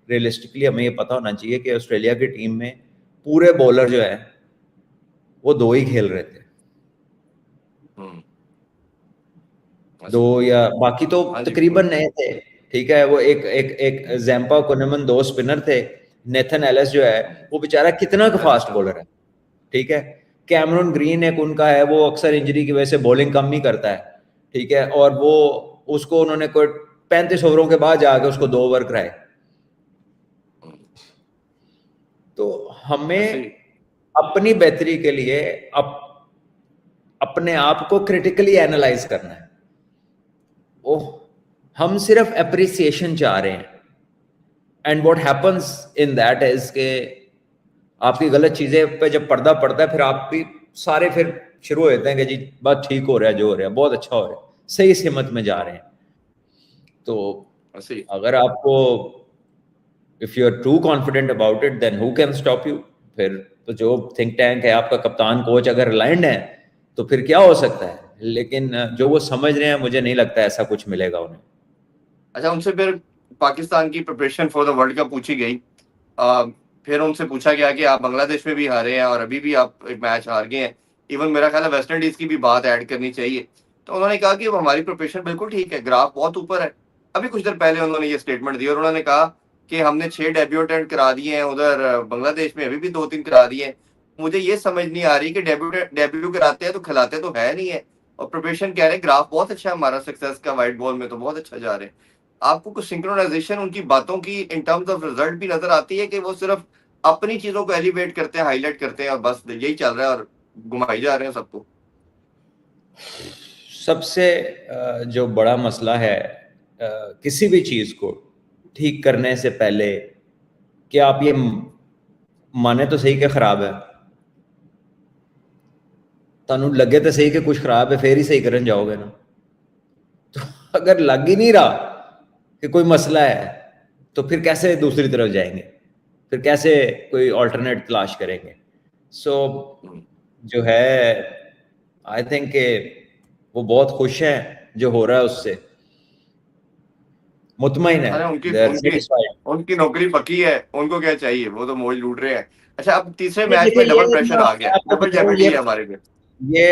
रियलिस्टिकली हमें ये पता होना चाहिए कि ऑस्ट्रेलिया की टीम में पूरे बॉलर जो है वो 2 ही खेल रहे थे, 2 या बाकी तो तकरीबन नए थे, ठीक है। वो एक जैम्पा कुनेमन 2 स्पिनर थे, नेथन एलिस जो है वो बेचारा कितना का फास्ट बॉलर है, ठीक है। कैमरून ग्रीन एक उनका है, वो अक्सर इंजरी की वजह से बॉलिंग कम ही करता है, ठीक है, और वो उसको उन्होंने कोई 35 ओवरों के बाद जाके उसको 2 ओवर कराए। तो हमें ऐसे अपनी बेहतरी के लिए अपने आप को क्रिटिकली एनालाइज करना है। ओह, हम सिर्फ अप्रिसिएशन चाह रहे हैं, and what happens in that is के आपकी गलत चीजें पे जब पर्दा पड़ता है, फिर आप भी सारे फिर शुरू हो जाते हैं कि जी बात ठीक हो रहा है, जो हो रहा है बहुत अच्छा हो रहा है, सही सिमत में जा रहे हैं। तो ऐसे अगर आपको if you are too confident about it, then who can stop you. फिर तो जो थिंक टैंक है, आपका कप्तान कोच अगर अलाइंड है तो फिर क्या हो सकता है, लेकिन जो वो समझ रहे हैं, मुझे नहीं लगता ऐसा कुछ मिलेगा उन्हें। अच्छा, उनसे फिर पाकिस्तान की preparation for the world cup पूछी गई। फिर उनसे पूछा गया कि आप बांग्लादेश में भी हारे हैं और अभी भी आप एक मैच हार गए हैं, इवन मेरा ख्याल है वेस्ट इंडीज की भी बात ऐड करनी चाहिए। तो उन्होंने कहा कि हमारी प्रिपरेशन बिल्कुल ठीक है, ग्राफ बहुत ऊपर है। अभी कुछ देर पहले उन्होंने ये स्टेटमेंट दी और उन्होंने कहा कि हमने 6 डेब्यू अटेम्प्ट करा दिए हैं उधर बांग्लादेश में, अभी भी 2-3 करा दिए हैं। मुझे ये समझ नहीं आ रही कि डेब्यू कराते हैं तो खिलाते तो है नहीं है, और प्रिपरेशन कह रहे हैं ग्राफ बहुत अच्छा है हमारा सक्सेस का, व्हाइट बॉल में तो बहुत अच्छा जा रहे हैं। आपको कुछ सिंक्रोनाइजेशन उनकी बातों की इन टर्म्स ऑफ रिजल्ट भी नजर आती है कि वो सिर्फ अपनी चीजों को एलिवेट करते हैं, हाईलाइट करते हैं और बस यही चल रहा है और घुमाई जा रहे हैं सबको? सबसे जो बड़ा मसला है किसी भी चीज को ठीक करने से पहले, कि आप ये माने तो सही कि खराब है, ਤੁਹਾਨੂੰ लगे तो सही कि कुछ खराब है, फिर ही सही करने जाओगे ना। तो अगर लग ही नहीं रहा कि कोई मसला है, तो फिर कैसे दूसरी तरफ जाएंगे, फिर कैसे कोई ऑल्टरनेट तलाश करेंगे। सो जो है, आई थिंक के वो बहुत खुश हैं जो हो रहा है उससे, मुतमईन है, अरे उनकी दे आर उनकी सेटिस्फाइड। उनकी नौकरी पक्की है, उनको क्या चाहिए, वो तो मौज लूट रहे हैं। अच्छा, अब तीसरे नहीं मैच देखिए, में डबल ये प्रेशर ना आ मैं गया, आपको डबल बताऊं, जेपटी है हमारे में। ये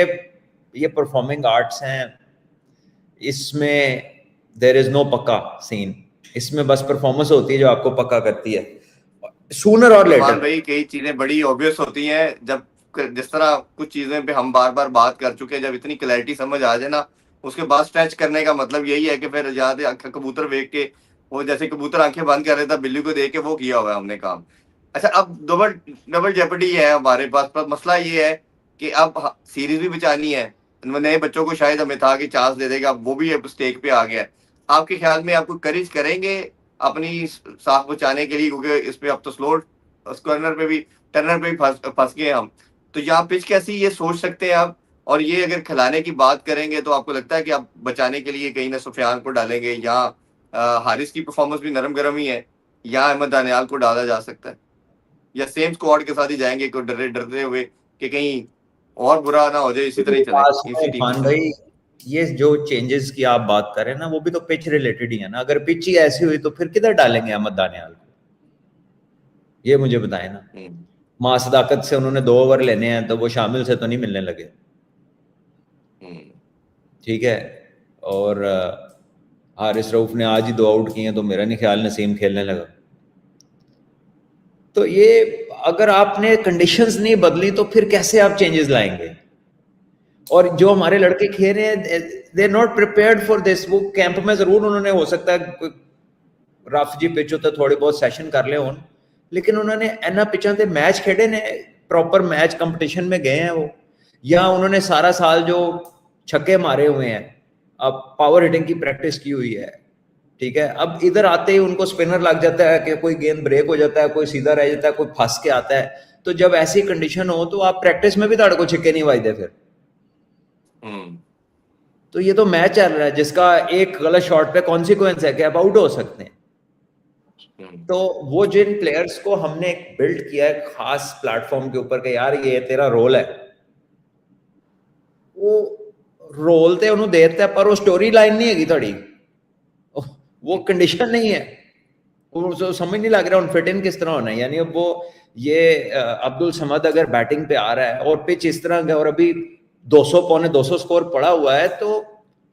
ये परफॉर्मिंग आर्ट्स हैं, इसमें देर इज नो पक्का सीन, इसमें बस परफॉर्मेंस होती है जो आपको पक्का करती है सूनर और इरफान लेटर। भाई, कई चीजें बड़ी ऑब्वियस होती हैं जब, जिस तरह कुछ चीजें पे हम बार बार बात कर चुके हैं, जब इतनी क्लैरिटी समझ आ जाए ना, उसके बाद स्ट्रेच करने का मतलब यही है कि फिर ज्यादा कबूतर देख के, वो जैसे कबूतर आंखें बंद कर रहे था बिल्ली को देख के, वो किया हुआ है हमने काम। अच्छा, अब डबल डबल जेपटी है हमारे पास, पर मसला ये है कि अब सीरीज भी बचानी है। नए बच्चों को शायद हमें था कि चांस दे देगा, वो भी अब स्टेक पे आ गया है। आपके ख्याल में आप कोई करेज करेंगे अपनी साख बचाने के लिए, क्योंकि इस पे अब तो स्लो कॉर्नर पे भी, टर्नर पे भी फंस गए हम। तो यहाँ पिच कैसी ये सोच सकते हैं आप? और ये अगर खिलाने की बात करेंगे तो आपको लगता है कि आप बचाने के लिए कहीं ना सुफियान को डालेंगे, या हारिस की परफॉर्मेंस भी नरम गरम ही है, या अहमद दानियाल को डाला जा सकता है, या सेम स्क्वाड के साथ ही जाएंगे कोई डरे डरते हुए कि कहीं और बुरा ना हो जाए, इसी तरह ही चले इसी टीम के इरफान साथ? भाई, ये जो चेंजेस की आप बात कर रहे हैं ना, वो भी तो पिच रिलेटेड ही है ना। अगर पिच ही ऐसी हुई तो फिर किधर डालेंगे अहमद दानियाल को, ये मुझे बताएं ना। हम्म, मां सदाकत से उन्होंने 2 ओवर लेने हैं, तो वो शामिल से तो नहीं मिलने लगे, हम्म, ठीक है। और हारिस रऊफ ने आज ही 2 आउट किए हैं, तो मेरा नहीं ख्याल नसीम खेलने लगा। तो ये, अगर आपने कंडीशंस नहीं बदली तो फिर कैसे आप चेंजेस लाएंगे। और जो हमारे लड़के खेल रहे हैं, they are not prepared for this. वो कैंप में जरूर उन्होंने, हो सकता है रफ जी पिच होते थोड़ी बहुत सेशन कर ले होन, लेकिन उन्होंने इन्ना पिचां ते मैच खेडे ने, प्रॉपर मैच कंपटीशन में गए हैं वो, या उन्होंने सारा साल जो छक्के मारे हुए हैं, अब पावर हिटिंग की प्रैक्टिस की हुई है, ठीक है। अब इधर आते ही उनको स्पिनर लग जाता है कि कोई गेंद ब्रेक हो जाता है, कोई सीधा रह जाता है, कोई फंस के आता है। तो जब ऐसी कंडीशन हो तो आप प्रैक्टिस में भी ताड़ को छिक्के नहीं वाजते फिर। हम्म, तो ये तो मैच चल रहा है जिसका एक गलत शॉट पे कॉन्सिक्वेंस है कि आप आउट हो सकते हैं। हम्म, तो वो जिन प्लेयर्स को हमने बिल्ड किया है खास प्लेटफॉर्म के ऊपर कि यार ये तेरा रोल है, वो रोल तो उन्होंने दे दिता, पर वो स्टोरी लाइन नहीं हैगी थोड़ी, वो कंडीशन नहीं है, वो समझ नहीं लग रहा उन फिट इन किस तरह होना है। यानी अब वो ये अब्दुल समद अगर बैटिंग पे आ रहा है और पिच इस तरह का, और अभी 200 पौने 200 स्कोर पड़ा हुआ है, तो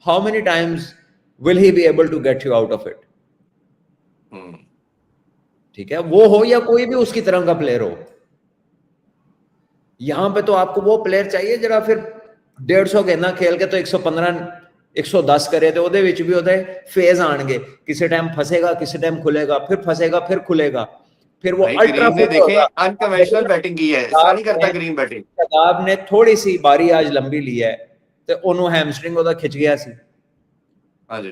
how many times will he be able to get you out of it, hmm, ठीक है। वो हो या कोई भी उसकी तरह का प्लेयर हो, यहाँ पे तो आपको वो प्लेयर चाहिए जरा फिर 150 गेंदा खेल के तो 115 110 करे तो ਉਹਦੇ ਵਿੱਚ ਵੀ ਉਹਦੇ फेज आएंगे, किसी टाइम फंसेगा, किसी टाइम खुलेगा, फिर फंसेगा, फिर खुलेगा, फिर वो भाई अल्ट्रा ग्रीन ने फिट देखे होगा। अनकन्वेंशनल बैटिंग की है, इस तरह नहीं करता ग्रीन बैटिंग। शादाब ने थोड़ी सी बारी आज लंबी ली है तो ਉਹਨੂੰ हैमस्ट्रिंग ਉਹਦਾ खिंच गया सी। हाँ जी।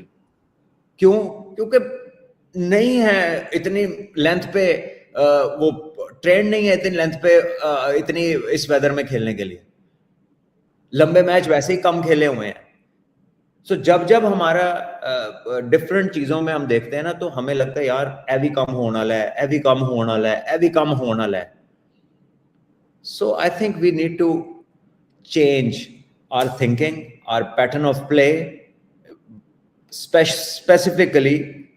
क्यों? क्योंकि नहीं है इतनी लेंथ पे, वो ट्रेंड नहीं है इतनी लेंथ पे, इतनी इस वेदर में खेलने के लिए। लंबे मैच वैसे ही कम खेले हुए हैं। सो जब जब हमारा डिफरेंट चीजों में हम देखते हैं ना तो हमें लगता है यार ए भी कम होने वाला है, ए भी कम होने वाला है, ए भी कम होने वाला है। So I think we need to change our thinking, our pattern of play, specifically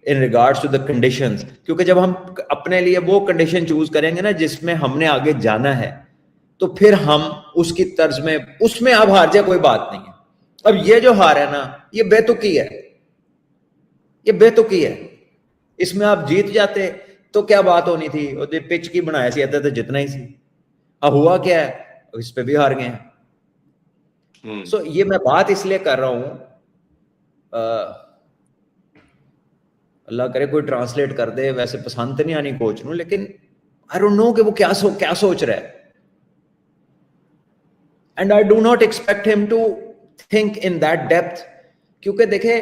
in regards to the conditions. क्योंकि जब हम अपने लिए वो कंडीशन चूज करेंगे ना जिसमें हमने आगे जाना है, तो फिर हम उसकी तर्ज में, उसमें अब हार जाए कोई बात नहीं है। अब ये जो हार है ना, ये बेतुकी है, ये बेतुकी है। इसमें आप जीत जाते तो क्या बात होनी थी, और पिच की बनाया सी तो जितना ही सी। अब हुआ क्या है, इस पे भी हार गए हैं। सो ये मैं बात इसलिए कर रहा हूं, अल्लाह करे कोई ट्रांसलेट कर दे, वैसे पसंद तो नहीं आनी कोच नू, लेकिन आई डोंट नो कि वो क्या सोच रहा है। And I do not expect him to think in that depth, क्योंकि देखे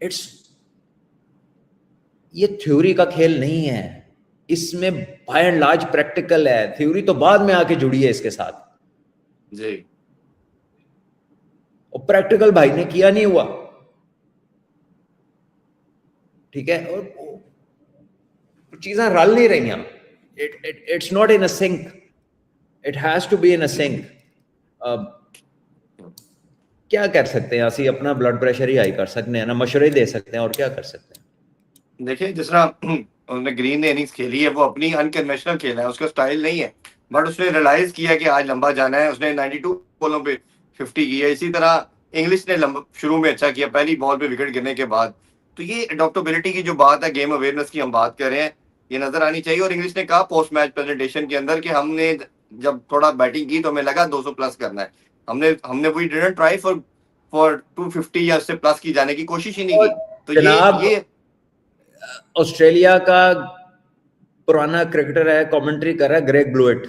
इट्स, ये थ्योरी का खेल नहीं है, इसमें बाय एंड लार्ज प्रैक्टिकल है। थ्योरी तो बाद में आके जुड़ी है इसके साथ जी, और प्रैक्टिकल भाई ने किया नहीं हुआ, ठीक है, और चीजें रल नहीं रही। It's not in a sync, it has to be in a sync. क्या कर सकते हैं, असि अपना ब्लड प्रेशर ही हाई कर सकते हैं ना, मशवरे दे सकते हैं, और क्या कर सकते हैं। देखिए जिस तरह उन्होंने ग्रीन ने इनिंग्स खेली है, वो अपनी अनकन्वेंशनल खेला है, उसका स्टाइल नहीं है, बट उसने रियलाइज किया कि आज लंबा जाना है। उसने 92 बॉलों पे 50 की है। इसी तरह इंग्लिश ने शुरू में अच्छा किया, पहली बॉल पे विकेट गिरने के बाद। तो ये अडॉप्टेबिलिटी की जो बात है, गेम अवेयरनेस की हम बात कर रहे हैं, ये नजर आनी चाहिए। और इंग्लिश ने कहा पोस्ट मैच प्रेजेंटेशन के अंदर कि हमने जब थोड़ा बैटिंग की तो हमें लगा 200 प्लस करना है, हमने वी डिडंट ट्राई फॉर 250 या उससे प्लस की जाने की कोशिश ही नहीं की। तो ये ऑस्ट्रेलिया का पुराना क्रिकेटर है, कमेंट्री कर रहा है ग्रेग ब्लूइट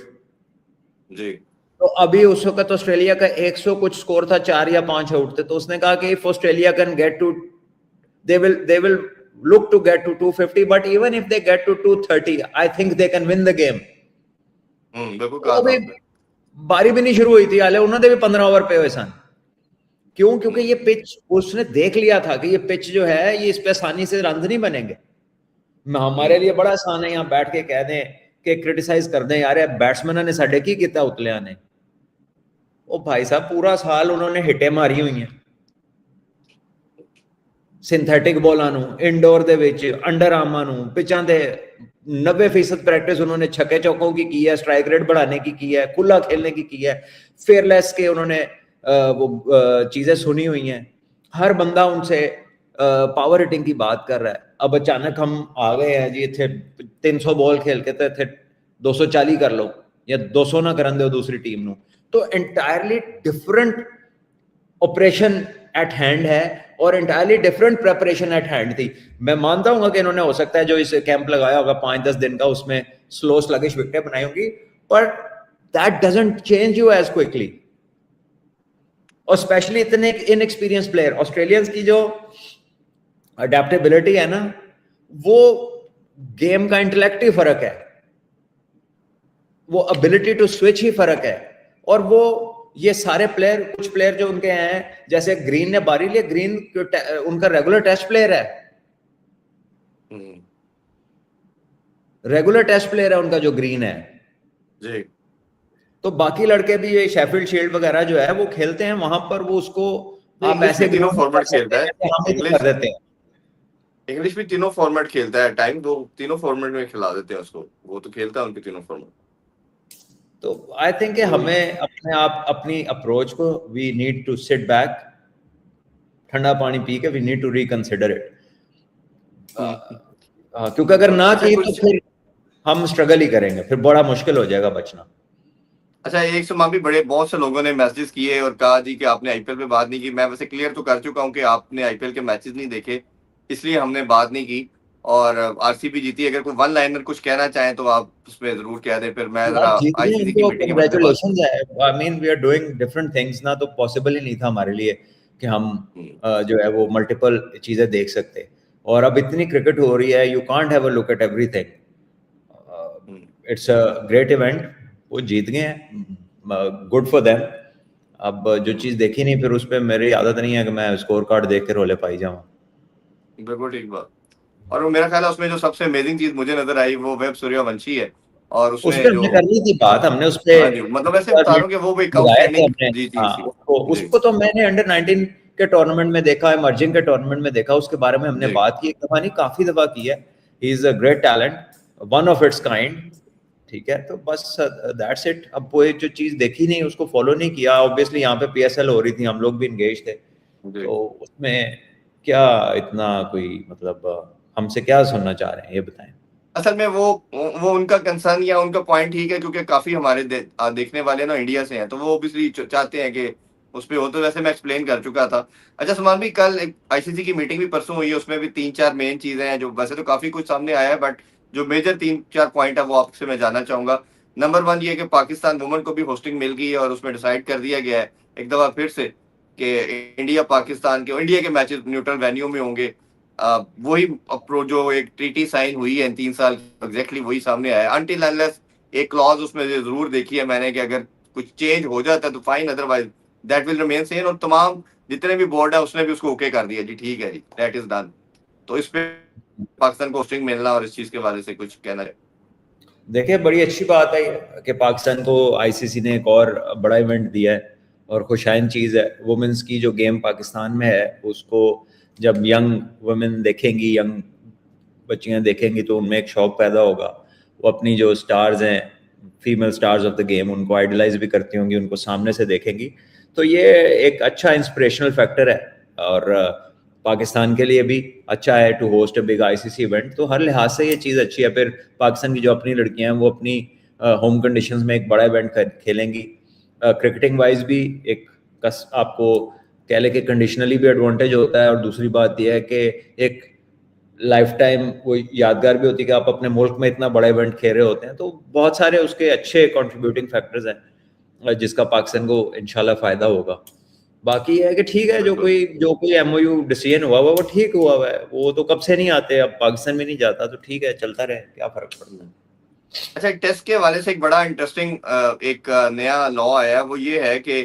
जी। तो अभी उस वक्त ऑस्ट्रेलिया का 100 कुछ स्कोर था, 4 या 5 आउट थे, तो उसने कहा कि if Australia can get to, they will look to get to 250, but even if they get to 230 I think they can win the game। बिल्कुल कहा था। बारी भी नहीं शुरू हुई थी, हाले उन्होंने भी 15 ओवर पे हुए सन। क्यों? क्योंकि ये पिच उसने देख लिया था कि ये पिच जो है ये इस पे आसानी से रन नहीं बनेंगे। हमारे लिए बड़ा आसान है यहाँ बैठ के कह दें कि क्रिटिसाइज कर दें, यार बैट्समैन ने साडे की किया उतलिया ने। ओ भाई साहब, पूरा साल उन्होंने हिटे मारी हुई हैं सिंथेटिक बॉलों ਨੂੰ, इंडोर ਦੇ ਵਿੱਚ अंडर आर्मां ਨੂੰ, पिचां ਦੇ 90% प्रैक्टिस उन्होंने छक्के चौकों की है, स्ट्राइक रेट बढ़ाने की है, खुला खेलने की है, फेयरलेस के उन्होंने वो चीजें सुनी हुई हैं। हर बंदा उनसे पावर हिटिंग की बात कर रहा है। अब अचानक हम आ गए हैं जी इतने 300 बॉल खेल के तो इतने 240 कर लो या 200 ना करन दो दूसरी टीम ਨੂੰ। तो entirely different operation at hand है और entirely different preparation eight hand थी। मैं मानता हूँ कि इन्होंने हो सकता है जो इस कैंप लगाया होगा 5-10 दिन का, उसमें स्लो स्लगिश विकेटें बनाई होंगी, पर that doesn't change you as quickly. और स्पेशली इतने इनएक्सपीरियंस प्लेयर, ऑस्ट्रेलियंस की जो अडेप्टेबिलिटी है ना, वो गेम का इंटेलेक्ट ही फर्क है, वो एबिलिटी टू स्विच ही फर्क है। और वो ये सारे प्लेयर, कुछ प्लेयर जो उनके हैं, जैसे ग्रीन ने बारी लिया, ग्रीन उनका रेगुलर टेस्ट प्लेयर है, रेगुलर टेस्ट प्लेयर है उनका जो ग्रीन है जी। तो बाकी लड़के भी ये शेफील्ड शील्ड वगैरह जो है वो खेलते हैं वहां पर, वो उसको आप ऐसे तीनों फॉर्मेट खेलता है, कर देते हैं। इंग्लिश भी तीनों फॉर्मेट खेलता है, टाइम दो तीनों फॉर्मेट में खिला देते हैं उसको, वो तो खेलता है उनके तीनों फॉर्मेट। तो आई थिंक हमें अपने आप अपनी अप्रोच को, we need to sit back, ठंडा पानी पी के we need to reconsider it. क्योंकि अगर ना की तो फिर हम स्ट्रगल ही करेंगे, फिर बड़ा मुश्किल हो जाएगा बचना। अच्छा, एक सुमान भी बड़े बहुत से लोगों ने मैसेजेस किए और कहा जी कि आपने आईपीएल पे बात नहीं की। मैं वैसे क्लियर तो कर चुका हूँ कि आपने आईपीएल के मैचेस नहीं देखे, इसलिए हमने बात नहीं की। और आरसीबी जीती, अगर कोई वन लाइनर कुछ कहना चाहें तो आप उसमें जरूर कह दें, फिर मैं आप जरा जीत गए आईसीसी की उनको मीटिंग के बारे में बात कांग्रेचुलेशन है। I mean we are doing different things ना, तो पॉसिबल ही नहीं था हमारे लिए कि हम करूँ। जो है वो मल्टीपल चीजें देख सकते। और अब इतनी क्रिकेट हो रही है, you can't have a look at everything. It's a great event. वो जीत गए हैं, गुड फॉर देम। अब जो चीज देखी नहीं, फिर उस पर मेरी आदत नहीं है कि मैं स्कोर कार्ड देख के रोले पाई जाऊं। बिल्कुल ठीक बात। और वो मेरा ख्याल है उसमें जो सबसे अमेजिंग चीज मुझे नजर आई वो वेब सूर्यवंशी है। और उस उसमें पर जो हमने कर ली थी बात, हमने उस पे हाँ जी, मतलब ऐसे बता रहा हूँ कि वो भी एक लगाए थे आउटस्टैंडिंग। हमने। जी जी हाँ, जी उसको जी उसको तो मैंने अंडर 19 के टूर्नामेंट में देखा, इमर्जिंग के टूर्नामेंट में देखा, उसके बारे में हमने जी। बात की एक दफा नहीं, काफी दफा की है। He is a great talent, one of its kind. ठीक है, तो बस दैट्स इट। अब वो एक जो चीज देखी नहीं, उसको फॉलो नहीं किया। ऑब्वियसली यहाँ पे पीएसएल हो रही थी, हम लोग भी इंगेज थे, जी। तो उसमें क्या इतना कोई मतलब हमसे क्या सुनना चाह रहे हैं ये बताएं। असल में वो उनका कंसर्न या उनका पॉइंट ठीक है, क्योंकि काफी हमारे देखने वाले ना इंडिया से हैं, तो वो ऑब्वियसली चाहते हैं कि उस पे हो। तो वैसे मैं एक्सप्लेन कर चुका था। अच्छा सलमान भी, कल एक आईसीसी की मीटिंग भी परसों हुई है, उसमें भी 3-4 मेन चीजें हैं जो वैसे तो काफी कुछ सामने आया है, बट जो मेजर 3-4 पॉइंट है वो आपसे मैं जानना चाहूंगा। नंबर 1 ये है कि पाकिस्तान वुमेन को भी होस्टिंग मिल गई है और उसमें डिसाइड कर दिया गया है एक दफा फिर से कि इंडिया के मैचेस न्यूट्रल वेन्यू में होंगे। वही अप्रोच जो एक ट्रीटी साइन हुई है 3 साल एग्जैक्टली वही सामने आया। अनटिल अनलेस एक क्लॉज उसमें जरूर देखी है मैंने कि अगर कुछ चेंज हो जाता है तो fine, otherwise that will remain same. और तमाम जितने भी बोर्ड है उसने भी उसको ओके कर दिया जी, ठीक है जी, दैट इज डन। तो इस पे पाकिस्तान को होस्टिंग मिलना और इस चीज के बारे से कुछ कहना है? देखिए, बड़ी अच्छी बात है ये कि पाकिस्तान को आईसीसी ने एक और बड़ा इवेंट दिया है, और खुशाइन चीज़ है। वुमेन्स की जो गेम पाकिस्तान में है, उसको जब यंग वुमेन देखेंगी, यंग बच्चियां देखेंगी, तो उनमें एक शौक पैदा होगा। वो अपनी जो स्टार्स हैं, female stars of the game, उनको आइडलाइज भी करती होंगी, उनको सामने से देखेंगी। तो ये एक अच्छा इंस्पिरेशनल फैक्टर है, और पाकिस्तान के लिए भी अच्छा है to host a big ICC event. तो हर लिहाज से ये चीज़ अच्छी है। फिर पाकिस्तान की जो अपनी लड़कियां हैं, वो अपनी होम कंडीशंस में एक बड़ा इवेंट खेलेंगी। क्रिकेटिंग वाइज भी एक आपको कह ले कि कंडीशनली भी एडवांटेज होता है, और दूसरी बात यह है कि एक लाइफ टाइम वो यादगार भी होती है कि आप अपने मुल्क में इतना बड़ा इवेंट खेल रहे होते हैं। तो बहुत सारे उसके अच्छे कंट्रीब्यूटिंग फैक्टर्स हैं जिसका पाकिस्तान को इंशाल्लाह फायदा होगा। बाकी ये है कि ठीक है, बिल्कुल। जो कोई एमओयू डिसीजन हुआ हुआ वो ठीक हुआ हुआ है। वो तो कब से नहीं आते, अब पाकिस्तान में नहीं जाता, तो ठीक है, चलता रहे, क्या फर्क पड़ता है। अच्छा, टेस्ट के हवाले से एक बड़ा इंटरेस्टिंग एक नया लॉ आया है। वो ये है कि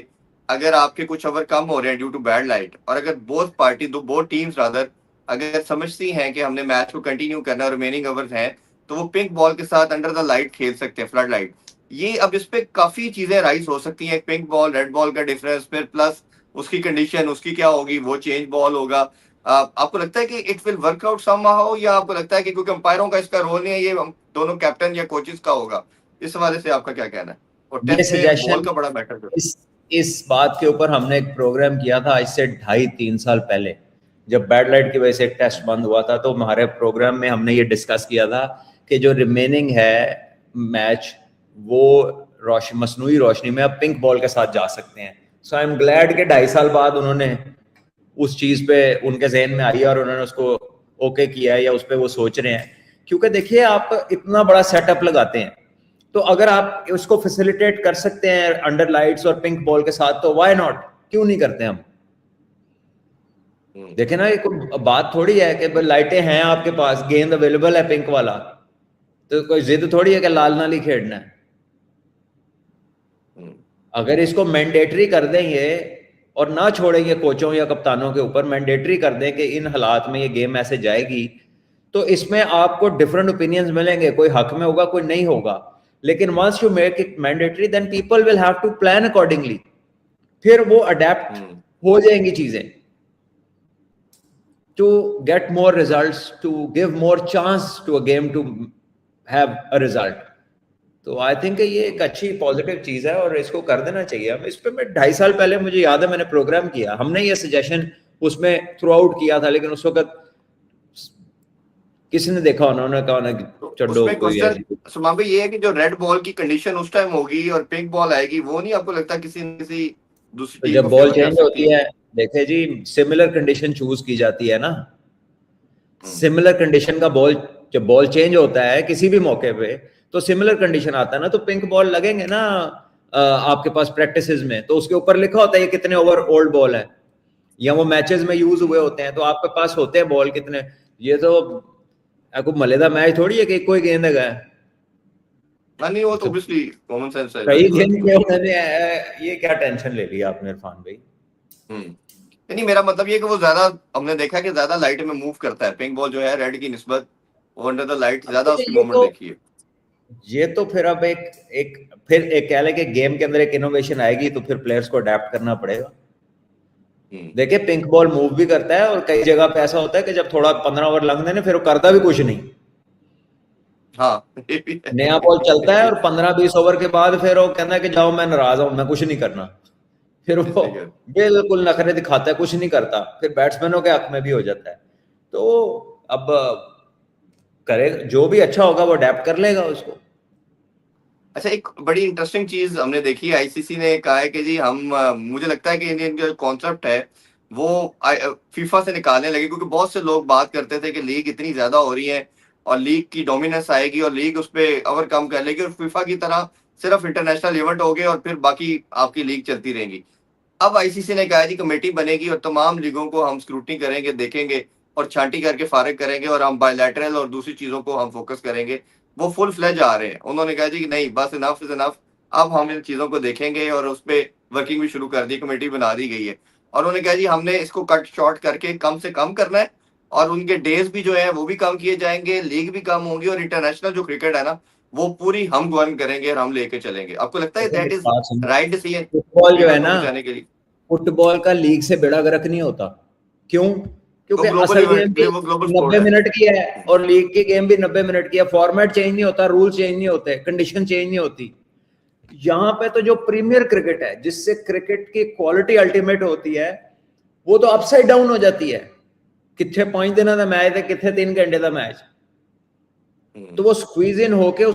अगर आपके कुछ ओवर कम हो रहे हैं ड्यू टू बैड लाइट, और अगर बोथ टीम्स रादर अगर समझती हैं कि हमने मैच को कंटिन्यू करना है, रिमेनिंग ओवर्स हैं, तो वो पिंक बॉल के साथ अंडर द लाइट खेल सकते हैं, फ्लड लाइट। ये अब इस पे काफी चीजें राइज हो सकती हैं, पिंक बॉल रेड बॉल का डिफरेंस, फिर प्लस उसकी कंडीशन उसकी क्या होगी, वो चेंज बॉल होगा। आपको लगता है कि इट विल वर्कआउट समहाउ, या आपको लगता है कि क्योंकि अंपायरों का इसका रोल नहीं है, ये दोनों कैप्टन या कोचेस का होगा? इस हवाले से आपका क्या कहना है? और ये टेस्ट में बॉल सजेशन, का बड़ा मैटर है। इस इस बात के ऊपर हमने एक प्रोग्राम किया था आज से 2.5-3 साल पहले, जब बैड लाइट की वजह से एक टेस्ट बंद हुआ था। तो हमारे प्रोग्राम में हमने ये डिस्कस किया था कि जो रिमेनिंग है मैच, वो मसनूई रोशनी में अब पिंक बॉल के साथ जा सकते हैं। सो आई एम ग्लैड कि 2.5 साल बाद उन्होंने उस चीज पे उनके जहन में आई है, और उन्होंने उसको ओके किया है, या उस पर वो सोच रहे हैं। क्योंकि देखिए, आप इतना बड़ा सेटअप लगाते हैं, तो अगर आप उसको फैसिलिटेट कर सकते हैं अंडर लाइट्स और पिंक बॉल के साथ, तो व्हाई नॉट, क्यों नहीं करते हम। देखे ना, ये कोई बात थोड़ी है कि लाइटें हैं आपके पास, गेंद अवेलेबल है पिंक वाला, तो कोई जिद थोड़ी है कि लाल नाली खेलना है। अगर इसको मैंडेटरी कर देंगे और ना छोड़ेंगे कोचों या कप्तानों के ऊपर, मैंडेटरी कर दें कि इन हालात में ये गेम ऐसे जाएगी, तो इसमें आपको डिफरेंट ओपिनियंस मिलेंगे, कोई हक में होगा, कोई नहीं होगा। लेकिन once you make it mandatory, then people will have to plan accordingly. फिर वो अडेप्ट हो जाएंगी चीजें, to get more results, to give more chance to a game to have a result. तो आई थिंक ये एक अच्छी पॉजिटिव चीज है, और इसको कर देना चाहिए। अब इस पे मैं 2.5 साल पहले, मुझे याद है, मैंने प्रोग्राम किया, हमने ये सजेशन उसमें थ्रू आउट किया था, लेकिन उस वक्त किसी ने देखा, उन्होंने कहा ना चड्डो उसमें कोई है क्वेश्चन सुमान भाई ये है कि जो रेड बॉल की कंडीशन उस टाइम होगी और पिंक बॉल आएगी, वो नहीं आपको लगता किसी न किसी दूसरी तो टीम जब को बॉल फेवर कर चेंज सकती होती है? है, देखे जी, सिमिलर कंडीशन चूज की जाती है ना। हम्म, सिमिलर कंडीशन का बॉल, जब बॉल चेंज होता है किसी भी मौके पे, तो सिमिलर कंडीशन आता है ना, तो पिंक बॉल लगेंगे ना आपके पास प्रैक्टिसेस में, तो उसके ऊपर लिखा होता है ये कितने ओवर ओल्ड बॉल है, या वो मैचेस में यूज हुए होते हैं, तो आपके पास होते हैं बॉल कितने। ये तो आपको मलेदा मैच थोड़ी है कि कोई गेंद है, हाँ नहीं वो तो तो ऑब्वियसली कॉमन सेंस है, कई जाहिर सी बात गेंद है। पे उन्होंने ये क्या टेंशन ले लिया आपने इरफान भाई। नहीं मेरा मतलब ये कि वो ज्यादा, हमने देखा कि ज्यादा लाइट में मूव करता है पिंक बॉल जो है रेड की निस्बत, वो अंडर द लाइट अब ज्यादा देखिए उसकी ये मूवमेंट तो, देखी है। ये तो फिर अब एक एक फिर एक कह लें कि गेम के अंदर एक इनोवेशन आएगी, तो फिर प्लेयर्स को अडेप्ट करना पड़ेगा। हम्म, देखिए पिंक बॉल मूव भी करता है, और कई जगह पे ऐसा होता है कि जब थोड़ा 15 ओवर लंघ देने, फिर वो करता भी कुछ नहीं, हाँ ये भी है। नया बॉल ये चलता है, भी और 15-20 ओवर के बाद फिर वो कहता है कि जाओ मैं नाराज हूं, मैं कुछ नहीं करना। फिर है, वो सही है। बिल्कुल नखरे दिखाता है, कुछ नहीं करता, फिर बैट्समैनों के हक में भी हो जाता है। तो अब करे, जो भी अच्छा होगा वो अडेप्ट कर लेगा उसको। अच्छा एक बड़ी इंटरेस्टिंग चीज हमने देखी है, आईसीसी ने कहा है कि जी हम मुझे लगता है कि इंडियन का कॉन्सेप्ट है वो फीफा से निकालने लगे, क्योंकि बहुत से लोग बात करते थे कि लीग इतनी ज्यादा हो रही है और लीग की डोमिनेंस आएगी और लीग उस पर ओवरकम कर लेगी और फीफा की तरह सिर्फ इंटरनेशनल इवेंट हो गए और फिर बाकी आपकी लीग चलती रहेंगी। अब आईसीसी ने कहा है जी कमेटी बनेगी और तमाम लीगों को हम स्क्रूटनी करेंगे, देखेंगे और छांटी करके फारिग करेंगे और हम बायलैटरल और दूसरी चीजों को हम फोकस करेंगे। वो फुल फ्लेज आ रहे हैं, उन्होंने कहा जी कि नहीं बस इनफ इज इनफ, अब हम इन चीजों को देखेंगे और उस पर वर्किंग भी शुरू कर दी, कमेटी बना दी गई है। और उन्होंने कहा जी हमने इसको कट शॉर्ट करके कम से कम करना है और उनके डेज भी जो है वो भी कम किए जाएंगे, लीग भी कम होंगी और इंटरनेशनल जो क्रिकेट है ना वो पूरी हम गवर्न करेंगे और हम लेके चलेंगे। आपको लगता है देखो दैट मेरी इज बात सुनो, राइट डिसीजन फुटबॉल जो है क्रिकेट को ना, बचाने के लिए? फुटबॉल का लीग से बेड़ा गर्क नहीं होता। क्यों? वो क्योंकि ग्लोबल असल गेम इवेंट, भी वो ग्लोबल स्पोर्ट 90 है। मिनट की है, और लीग की गेम भी 90 मिनट की है। फॉर्मेट चेंज नहीं होता, रूल चेंज नहीं होते, कंडीशन चेंज नहीं होती। यहाँ पे तो जो प्रीमियर क्रिकेट है, जिससे क्रिकेट की क्वालिटी अल्टीमेट होती है, वो तो अपसाइड डाउन हो जाती है। कितने 5 दिन का मैच है, कितने 3 घंटे का मैच, तो वो स्क्वीज इन होके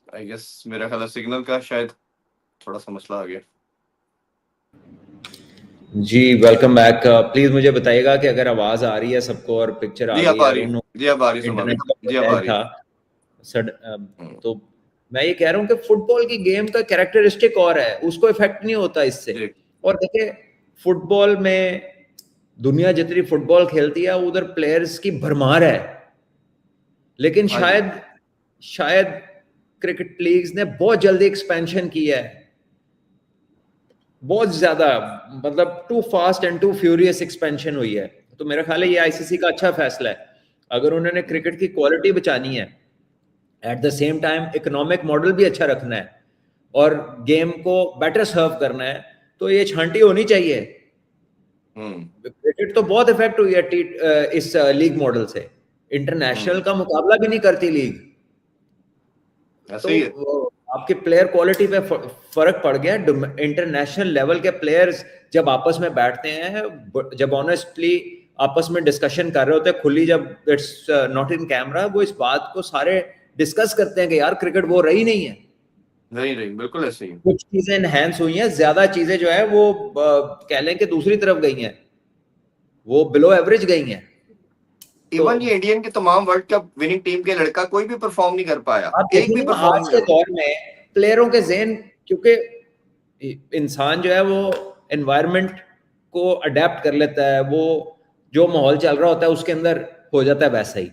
आई गेस मेरा ख्याल सिग्नल का शायद थोड़ा सा मसला आ गया। जी वेलकम बैक। प्लीज मुझे बताइएगा कि अगर आवाज आ रही है सबको और पिक्चर आ जी गई अब है। आ आई रही डोंट है, नो, जी अब आ रही है सुमा भी, इंटरनेट का जी अब आ लैग रही था। है। हम्म, तो मैं ये कह रहा हूँ कि फुटबॉल की गेम का कैरेक्टरिस्टिक और है, उसको इफेक्ट नहीं होता इससे। जी और देखिए फुटबॉल में दुनिया जितनी फुटबॉल खेलती है, उधर प्लेयर्स की भरमार है, लेकिन हाँ जी। शायद शायद क्रिकेट लीग्स ने बहुत जल्दी एक्सपेंशन की है, बहुत ज्यादा, मतलब too fast and too furious expansion हुई है। तो मेरा ख्याल है ये आईसीसी का अच्छा फैसला है। अगर उन्होंने क्रिकेट की क्वालिटी बचानी है, at the same time economic model भी अच्छा रखना है, और गेम को बेटर सर्व करना है, तो ये छांटी होनी चाहिए। हम्म, क्रिकेट तो बहुत इफेक्ट हुई है इस लीग मॉडल से। इंटरनेशनल का मुकाबला भी नहीं करती लीग, ऐसे तो ही है। आपके प्लेयर क्वालिटी पे फर्क पड़ गया। इंटरनेशनल लेवल के प्लेयर्स जब आपस में बैठते हैं, जब ऑनेस्टली आपस में डिस्कशन कर रहे होते हैं खुली, जब इट्स नॉट इन कैमरा, वो इस बात को सारे डिस्कस करते हैं कि यार क्रिकेट वो रही नहीं है। नहीं नहीं, बिल्कुल ऐसे ही। कुछ चीजें एनहेंस हुई हैं, ज्यादा चीजें जो है वो कह लें कि दूसरी तरफ गई हैं, वो बिलो एवरेज गई हैं। तो इवन ये इंडियन के तमाम वर्ल्ड कप विनिंग टीम के लड़का कोई भी परफॉर्म नहीं कर पाया, आप एक भी देखिए ना परफॉर्म आज नहीं के कर दौर में प्लेयरों के ज़हन, क्योंकि इंसान जो है वो एनवायरनमेंट को अडेप्ट कर लेता है, वो जो माहौल चल रहा होता है उसके अंदर हो जाता है वैसा ही।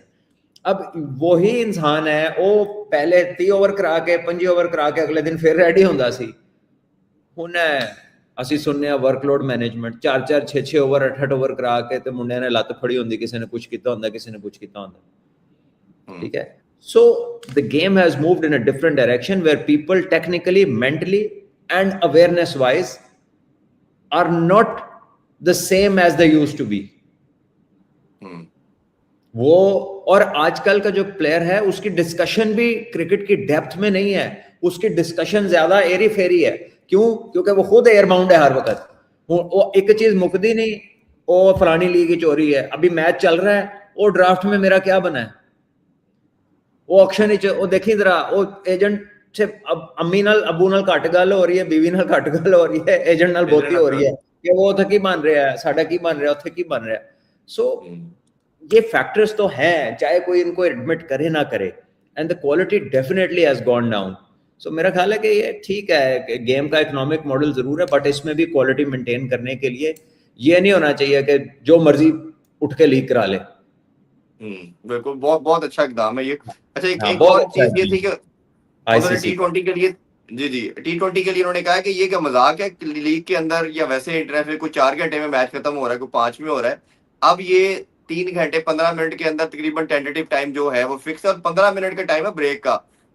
अब वही इंसान है वो पहले 30 ओवर करा के 25 ओवर करा के अगले दिन फिर रेडी होंदा सी। हुण ਅਸੀਂ सुनने वर्कलोड मैनेजमेंट 4-4 6-6 ओवर 8-8 ओवर करा के ते मुंडिਆਂ ने ਲੱਤ फड़ी होंदी, किसी ने कुछ ਕੀਤਾ ਹੁੰਦਾ, किसी ने कुछ ਕੀਤਾ ਹੁੰਦਾ। ठीक है, so the game has moved in a different direction where people technically, mentally and awareness wise are not the same as they used to be. वो और आजकल का जो प्लेयर है उसकी डिस्कशन भी क्रिकेट की डेप्थ में नहीं है, उसकी डिस्कशन ज्यादा एरी फेरी है। क्यों? क्योंकि वो खुद एयर बाउंड है हर वक्त। वो एक चीज मुकदी नहीं, वो फलानी लीग की चोरी है, अभी मैच चल रहा है, वो ड्राफ्ट में मेरा क्या बना है, वो ऑक्शन वो देखी जरा, वो एजेंट से अब अम्मी नाल अबू नाल घट गल हो रही है, बीवी नाल घट गल हो रही है, एजेंट नाल बहुती हो रही है कि वो उत्थे की बन रहा है, साडा की बन रहा है, उत्थे की बन रहा है। सो ये फैक्टर्स तो हैं, चाहे कोई इनको एडमिट करे ना करे, and the quality definitely has gone down. So मेरा ख्याल है कि ये ठीक है कि गेम का इकोनॉमिक मॉडल जरूर है, बट इसमें भी क्वालिटी मेंटेन करने के लिए ये नहीं होना चाहिए कि जो मर्जी उठ के लीक करा ले। बिल्कुल, बहुत बहुत अच्छा इकदाम है ये। अच्छा, एक हाँ, एक बहुत और अच्छा चीज ये थी कि उन्होंने आईसीसी T20 के लिए, जी जी, T20 के लिए उन्होंने कहा कि ये क्या मजाक है, लीग के अंदर या वैसे इंटरनेशनल कोई 4 घंटे में मैच खत्म हो रहा है, कोई 5 में हो रहा है। अब ये 3 घंटे 15 मिनट के अंदर तकरीबन टेंटेटिव टाइम जो है वो फिक्स है, और 15 मिनट का टाइम है ब्रेक का।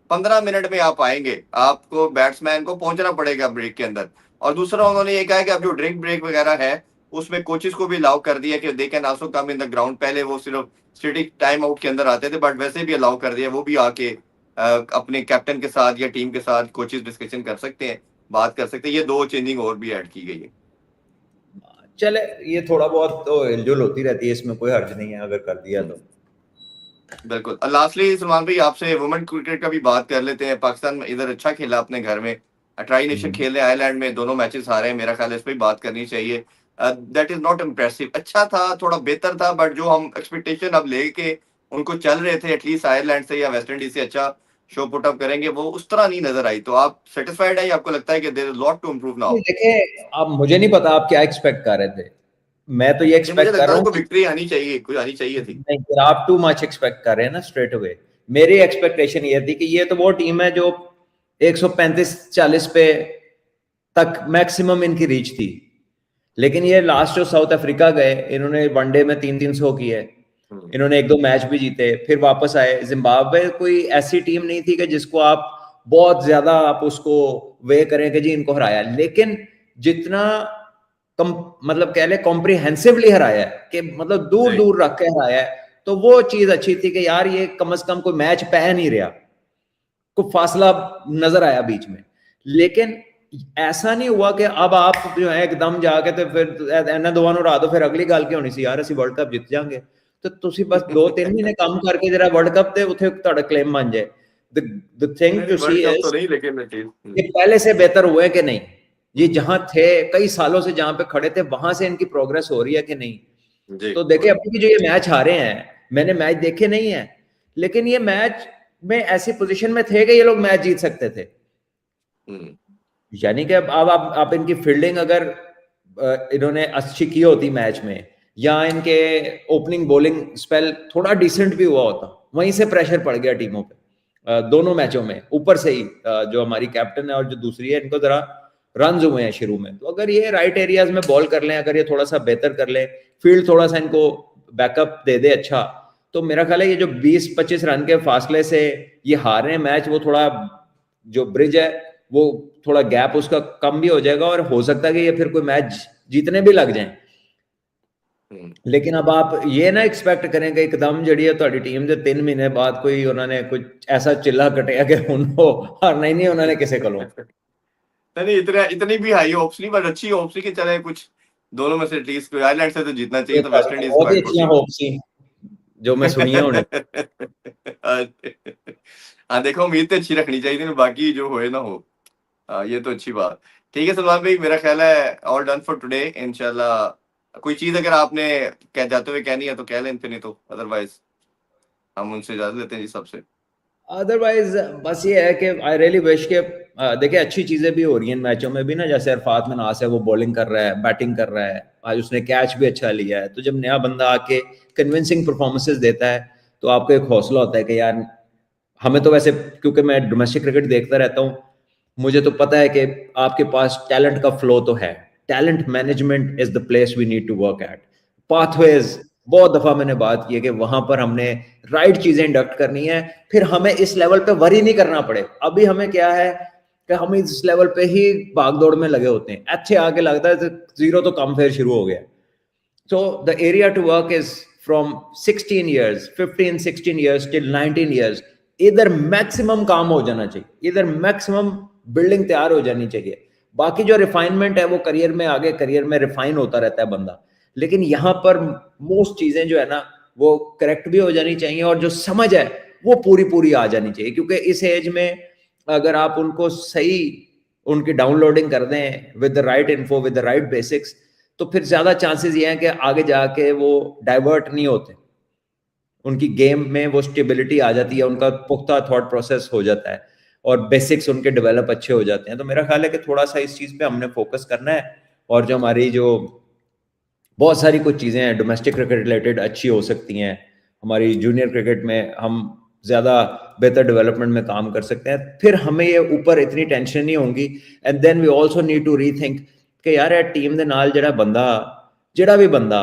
15 मिनट में आप आएंगे, आपको बैट्समैन को पहुंचना पड़ेगा ब्रेक के अंदर। और दूसरा उन्होंने ये कहा कि अब जो ड्रिंक ब्रेक वगैरह है उसमें कोचेस को भी अलाउ कर दिया कि they can also come in the ground. पहले वो सिर्फ स्टेटिक टाइम आउट के अंदर आते थे, बट वैसे भी अलाउ कर दिया, वो भी आके अपने कैप्टन के साथ या टीम के साथ कोचेस डिस्कशन कर सकते हैं, बात कर सकते हैं। ये 2 चेंजिंग और भी ऐड की गई है। चले, ये थोड़ा बहुत तो हिलजुल होती रहती है, इसमें कोई हर्ज नहीं है अगर कर दिया तो। बिल्कुल। लास्टली सलमान भाई, आपसे वुमेन क्रिकेट का भी बात कर लेते हैं। पाकिस्तान इधर अच्छा खेला अपने घर में, ट्राई नेशन खेल रहे, आयरलैंड में 2 मैचेस हारे हैं। मेरा ख्याल है इस पर भी बात करनी चाहिए। दैट इज नॉट इम्प्रेसिव, अच्छा था, थोड़ा बेहतर था, बट जो हम एक्सपेक्टेशन अब लेके उनको चल रहे थे एटलीस्ट आयरलैंड से या वेस्ट इंडीज से अच्छा शो पुट अप करेंगे, वो उस तरह नहीं नजर आई। तो आप सेटिस्फाइड है या आपको लगता है कि there is lot to improve now? देखिए, अब मुझे नहीं पता आप क्या एक्सपेक्ट कर रहे थे, मैं तो ये मुझे एक्सपेक्ट कर लगता रहा था हूँ उनको कि विक्ट्री आनी चाहिए, कुछ आनी चाहिए थी। नहीं, फिर आप टू मच एक्सपेक्ट कर रहे हैं ना स्ट्रेट अवे। मेरी एक्सपेक्टेशन ये थी कि ये तो वो टीम है जो 135-40 पे तक मैक्सिमम इनकी रीच थी, लेकिन ये लास्ट जो साउथ अफ्रीका गए, इन्होंने वनडे में 300 किए, इन्होंने 1-2 मैच भी जीते, फिर वापस आए। जिम्बाब्वे कोई ऐसी टीम नहीं थी कि जिसको आप बहुत ज्यादा आप उसको वे करें कि जी इनको हराया, लेकिन जितना मतलब कह ले कॉम्प्रिहेंसिवली हराया है, कि मतलब दूर दूर रख के हराया है, तो वो चीज अच्छी थी कि यार ये कम से कम कोई मैच पह नहीं रहा, कोई फासला नजर आया बीच में। लेकिन ऐसा नहीं हुआ कि अब आप जो है एकदम जाके तो फिर इन्हें दोवां नूं हरा दो, फिर अगली गल की होनी सी यार ਅਸੀਂ वर्ल्ड कप जित जाएंगे। तो ਤੁਸੀਂ बस 2-3 महीने काम करके जरा वर्ल्ड कप ਤੇ ਉੱਥੇ ਤੁਹਾਡਾ क्लेम बन जाए। the thing to see world cup तो is नहीं, लेकिन ये पहले से बेहतर हुए कि नहीं, ये जहां थे कई सालों से जहां पे खड़े थे वहां से इनकी प्रोग्रेस हो रही है कि नहीं। तो देखिए अभी भी जो ये मैच हारे हैं, मैंने मैच देखे नहीं है, लेकिन ये मैच में ऐसी पोजीशन में थे कि ये लोग मैच जीत सकते थे। यानी कि अब आप इनकी फील्डिंग अगर इन्होंने अच्छी की होती मैच में, या इनके ओपनिंग बॉलिंग स्पेल थोड़ा डिसेंट भी हुआ होता, वहीं से प्रेशर पड़ गया टीमों पे दोनों मैचों में। ऊपर से ही जो हमारी कैप्टन है और जो दूसरी है, इनको जरा रन हुए हैं शुरू में। तो अगर ये राइट एरियाज में बॉल कर लें, अगर ये थोड़ा सा बेहतर कर ले, फील्ड थोड़ा सा इनको बैकअप दे दे अच्छा, तो मेरा ख्याल है ये जो 20-25 रन के फासले से ये हार रहे हैं मैच, वो थोड़ा जो ब्रिज है वो थोड़ा गैप उसका कम भी हो जाएगा, और हो सकता है कि ये फिर कोई मैच जीतने भी लग जाए। लेकिन अब आप ये ना एक्सपेक्ट करें कि एकदम जड़ी है ਤੁਹਾਡੀ टीम ਦੇ 3 महीने बाद कोई उन्होंने कुछ ऐसा चिल्ला कटिया कि उनको हारना ही नहीं उन्होंने किसी को। नहीं, इतनी भी हाई होप्स नहीं, बट अच्छी होप्स थी कि चले कुछ दोनों में से एटलीस्ट कोई, आयरलैंड से तो जीतना चाहिए, तो वेस्ट इंडीज बहुत ही अच्छी होप्स थी जो मैं सुनिया होने। हाँ, देखो उम्मीद तो अच्छी रखनी चाहिए थी, बाकी जो होए ना हो। ये तो अच्छी बात। ठीक है सलमान भाई, मेरा ख्याल है ऑल डन फॉर टुडे इंशाल्लाह। कोई चीज अगर आपने कह जाते हुए कहनी है तो कह लें, फिर नहीं तो अदरवाइज हम उनसे इजाजत लेते हैं जी सबसे। अदरवाइज बस ये है कि आई रियली विश के देखिए अच्छी चीजें भी हो रही हैं मैचों में भी ना, जैसे अरफात मनास है वो बॉलिंग कर रहा है, बैटिंग कर रहा है, आज उसने कैच भी अच्छा लिया है। तो जब नया बंदा आके कन्विंसिंग परफॉर्मेंसेस देता है तो आपको एक हौसला होता है कि यार हमें तो वैसे, क्योंकि मैं डोमेस्टिक क्रिकेट देखता रहता हूँ, मुझे तो पता है कि आपके पास टैलेंट का फ्लो तो है। Talent management is the place we need to work at. Pathways, बहुत दफा मैंने बात की है कि वहां पर हमने राइट चीजें इंडक्ट करनी है, फिर हमें इस लेवल पे वरी नहीं करना पड़े। अभी हमें क्या है कि हम इस लेवल पे ही भागदौड़ में लगे होते हैं, अच्छे आगे लगता है तो जीरो तो कम फिर शुरू हो गया। So the area to work is from 16 years, 15, 16 years till 19 years. इधर मैक्सिमम काम हो जाना चाहिए, इधर मैक्सिमम बिल्डिंग तैयार हो जानी चाहिए। बाकी जो रिफाइनमेंट है वो करियर में, आगे करियर में रिफाइन होता रहता है बंदा, लेकिन यहाँ पर मोस्ट चीजें जो है ना वो करेक्ट भी हो जानी चाहिए, और जो समझ है वो पूरी पूरी आ जानी चाहिए। क्योंकि इस एज में अगर आप उनको सही उनकी डाउनलोडिंग कर दें with the right info, with the right basics, तो फिर ज्यादा चांसेस ये हैं कि आगे जाके वो डाइवर्ट नहीं होते, उनकी गेम में वो स्टेबिलिटी आ जाती है, उनका पुख्ता थॉट प्रोसेस हो जाता है और बेसिक्स उनके डेवलप अच्छे हो जाते हैं। तो मेरा ख्याल है कि थोड़ा सा इस चीज पे हमने फोकस करना है, और जो हमारी जो बहुत सारी कुछ चीजें हैं डोमेस्टिक क्रिकेट रिलेटेड अच्छी हो सकती हैं, हमारी जूनियर क्रिकेट में हम ज्यादा बेहतर डेवलपमेंट में काम कर सकते हैं, फिर हमें ये ऊपर इतनी टेंशन नहीं होगी। And then we also need to rethink कि यार ये टीम ਦੇ ਨਾਲ ਜਿਹੜਾ ਵੀ ਬੰਦਾ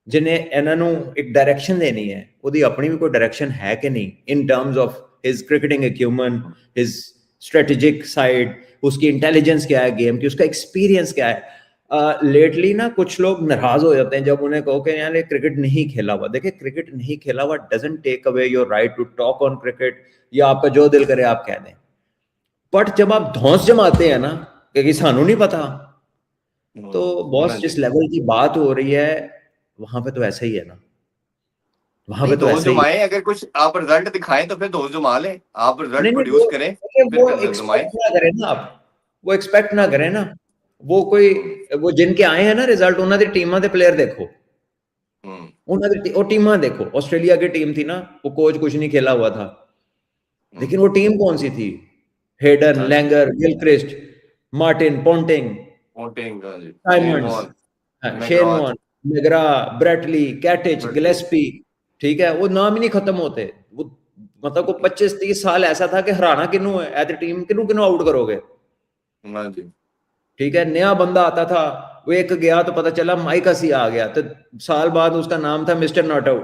ਜਿਹਨੇ ਇਹਨਾਂ ਨੂੰ ਇੱਕ डायरेक्शन देनी है, ਉਹਦੀ ਆਪਣੀ ਵੀ ਕੋਈ डायरेक्शन है कि नहीं, in terms of his cricketing acumen, his strategic side, उसकी इंटेलिजेंस क्या है गेम की, उसका एक्सपीरियंस क्या है। लेटली ना कुछ लोग नाराज हो जाते हैं जब उन्हें कहो कि यार ये क्रिकेट नहीं खेला हुआ। देखिए क्रिकेट नहीं खेला हुआ doesn't take away your right to talk on cricket, या आपका जो दिल करे आप कह दें। बट जब आप धौंस जमाते हैं ना कि सानू नहीं पता, तो बॉस हाँ जिस जी। लेवल की बात हो रही है वहां पे तो ऐसा ही है ना, वहां नहीं, पे तो दोस्त ऐसा ही है। जमाएं, अगर कुछ आप रिजल्ट दिखाएं तो फिर दोस्त जमा लें, आप रिजल्ट नहीं नहीं, प्रोड्यूस करें फिर वो रिजल्ट जमाएं। एक्सपेक्ट ना करें ना आप, वो एक्सपेक्ट ना हाँ करें जी। ना। वो कोई, हम्म। वो जिनके आए हैं ना रिजल्ट, उन्होंने टीमां दे प्लेयर देखो, हम्म। उन्होंने वो टीमां देखो। ऑस्ट्रेलिया की टीम थी ना, वो कोच कुछ नहीं खेला हुआ था, लेकिन वो टीम कौन सी थी? हेडन, हाँ जी। लैंगर, गिलक्रिस्ट, मार्टिन, पोंटिंग, मोटिंग, हाँ जी। Shane Symonds, Warne, Shane McGrath. Warne, McGrath, Brett Lee, Katich, बर्टली। गिलेस्पी, ठीक है, वो नाम ही नहीं खत्म होते। वो मतलब को 25-30 साल ऐसा था कि हराना किन्नू है, एज ए टीम किन्नू किन्नू आउट करोगे। हाँ जी। ठीक है, नया बंदा आता था, वो एक गया तो पता चला माइक हसी आ गया, तो साल बाद उसका नाम था mister not out,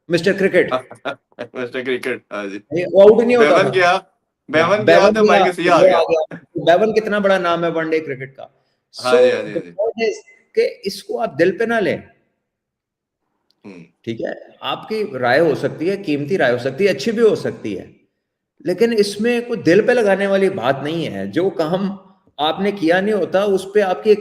mister cricket. Mister cricket, हाँ जी। वो आउट ही नहीं होता बेवन था। गया, हाँ, बेवन गया बेवन तो गया माइक सी तो आ वो आ गया। गया। बेवन कितना बड़ा नाम है वनडे क्रिकेट का। हाँ सो जी, हाँ जी, द हाँ जी। पॉइंट इज कि इसको आप दिल पे ना लें। हम्म। ठीक है, आपकी राय हो सकती है, कीमती राय हो सकती है, अच्छी भी हो सकती है, लेकिन इसमें कोई दिल पे लगाने वाली बात नहीं है। जो काम आपने किया नहीं होता उस पे आपकी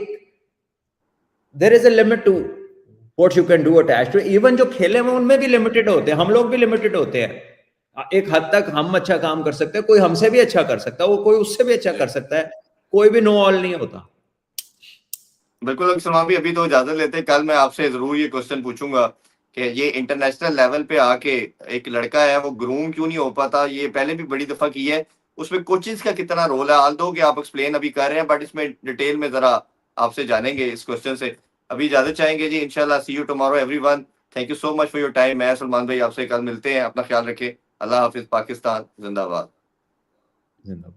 there is a limit to what you can do attach to. इवन जो खेले में उनमें भी लिमिटेड होते हैं, हम लोग भी लिमिटेड होते हैं। एक हद तक हम अच्छा काम कर सकते हैं, कोई हमसे भी अच्छा कर सकता है, वो कोई उससे भी अच्छा कर जी सकता है, कोई भी नो ऑल नहीं होता। बिल्कुल। अब सलमान भी अभी तो इजाजत लेते हैं, कल मैं आपसे जरूर ये क्वेश्चन पूछूंगा कि ये इंटरनेशनल लेवल पे आके एक लड़का है वो ग्रूम क्यों नहीं हो पाता। ये पहले भी बड़ी दफा की है, उसमें कोचेस का कितना रोल है, आल दो कि आप एक्सप्लेन अभी कर रहे हैं, बट इसमें डिटेल में जरा आपसे जानेंगे इस क्वेश्चन से। अभी इजाजत चाहेंगे जी, इंशाल्लाह see you tomorrow everyone. Thank you so much for your time. मैं सलमान भाई आपसे कल मिलते हैं, अपना ख्याल रखें। अल्लाह हाफिज, पाकिस्तान जिंदाबाद। जिंदाबाद।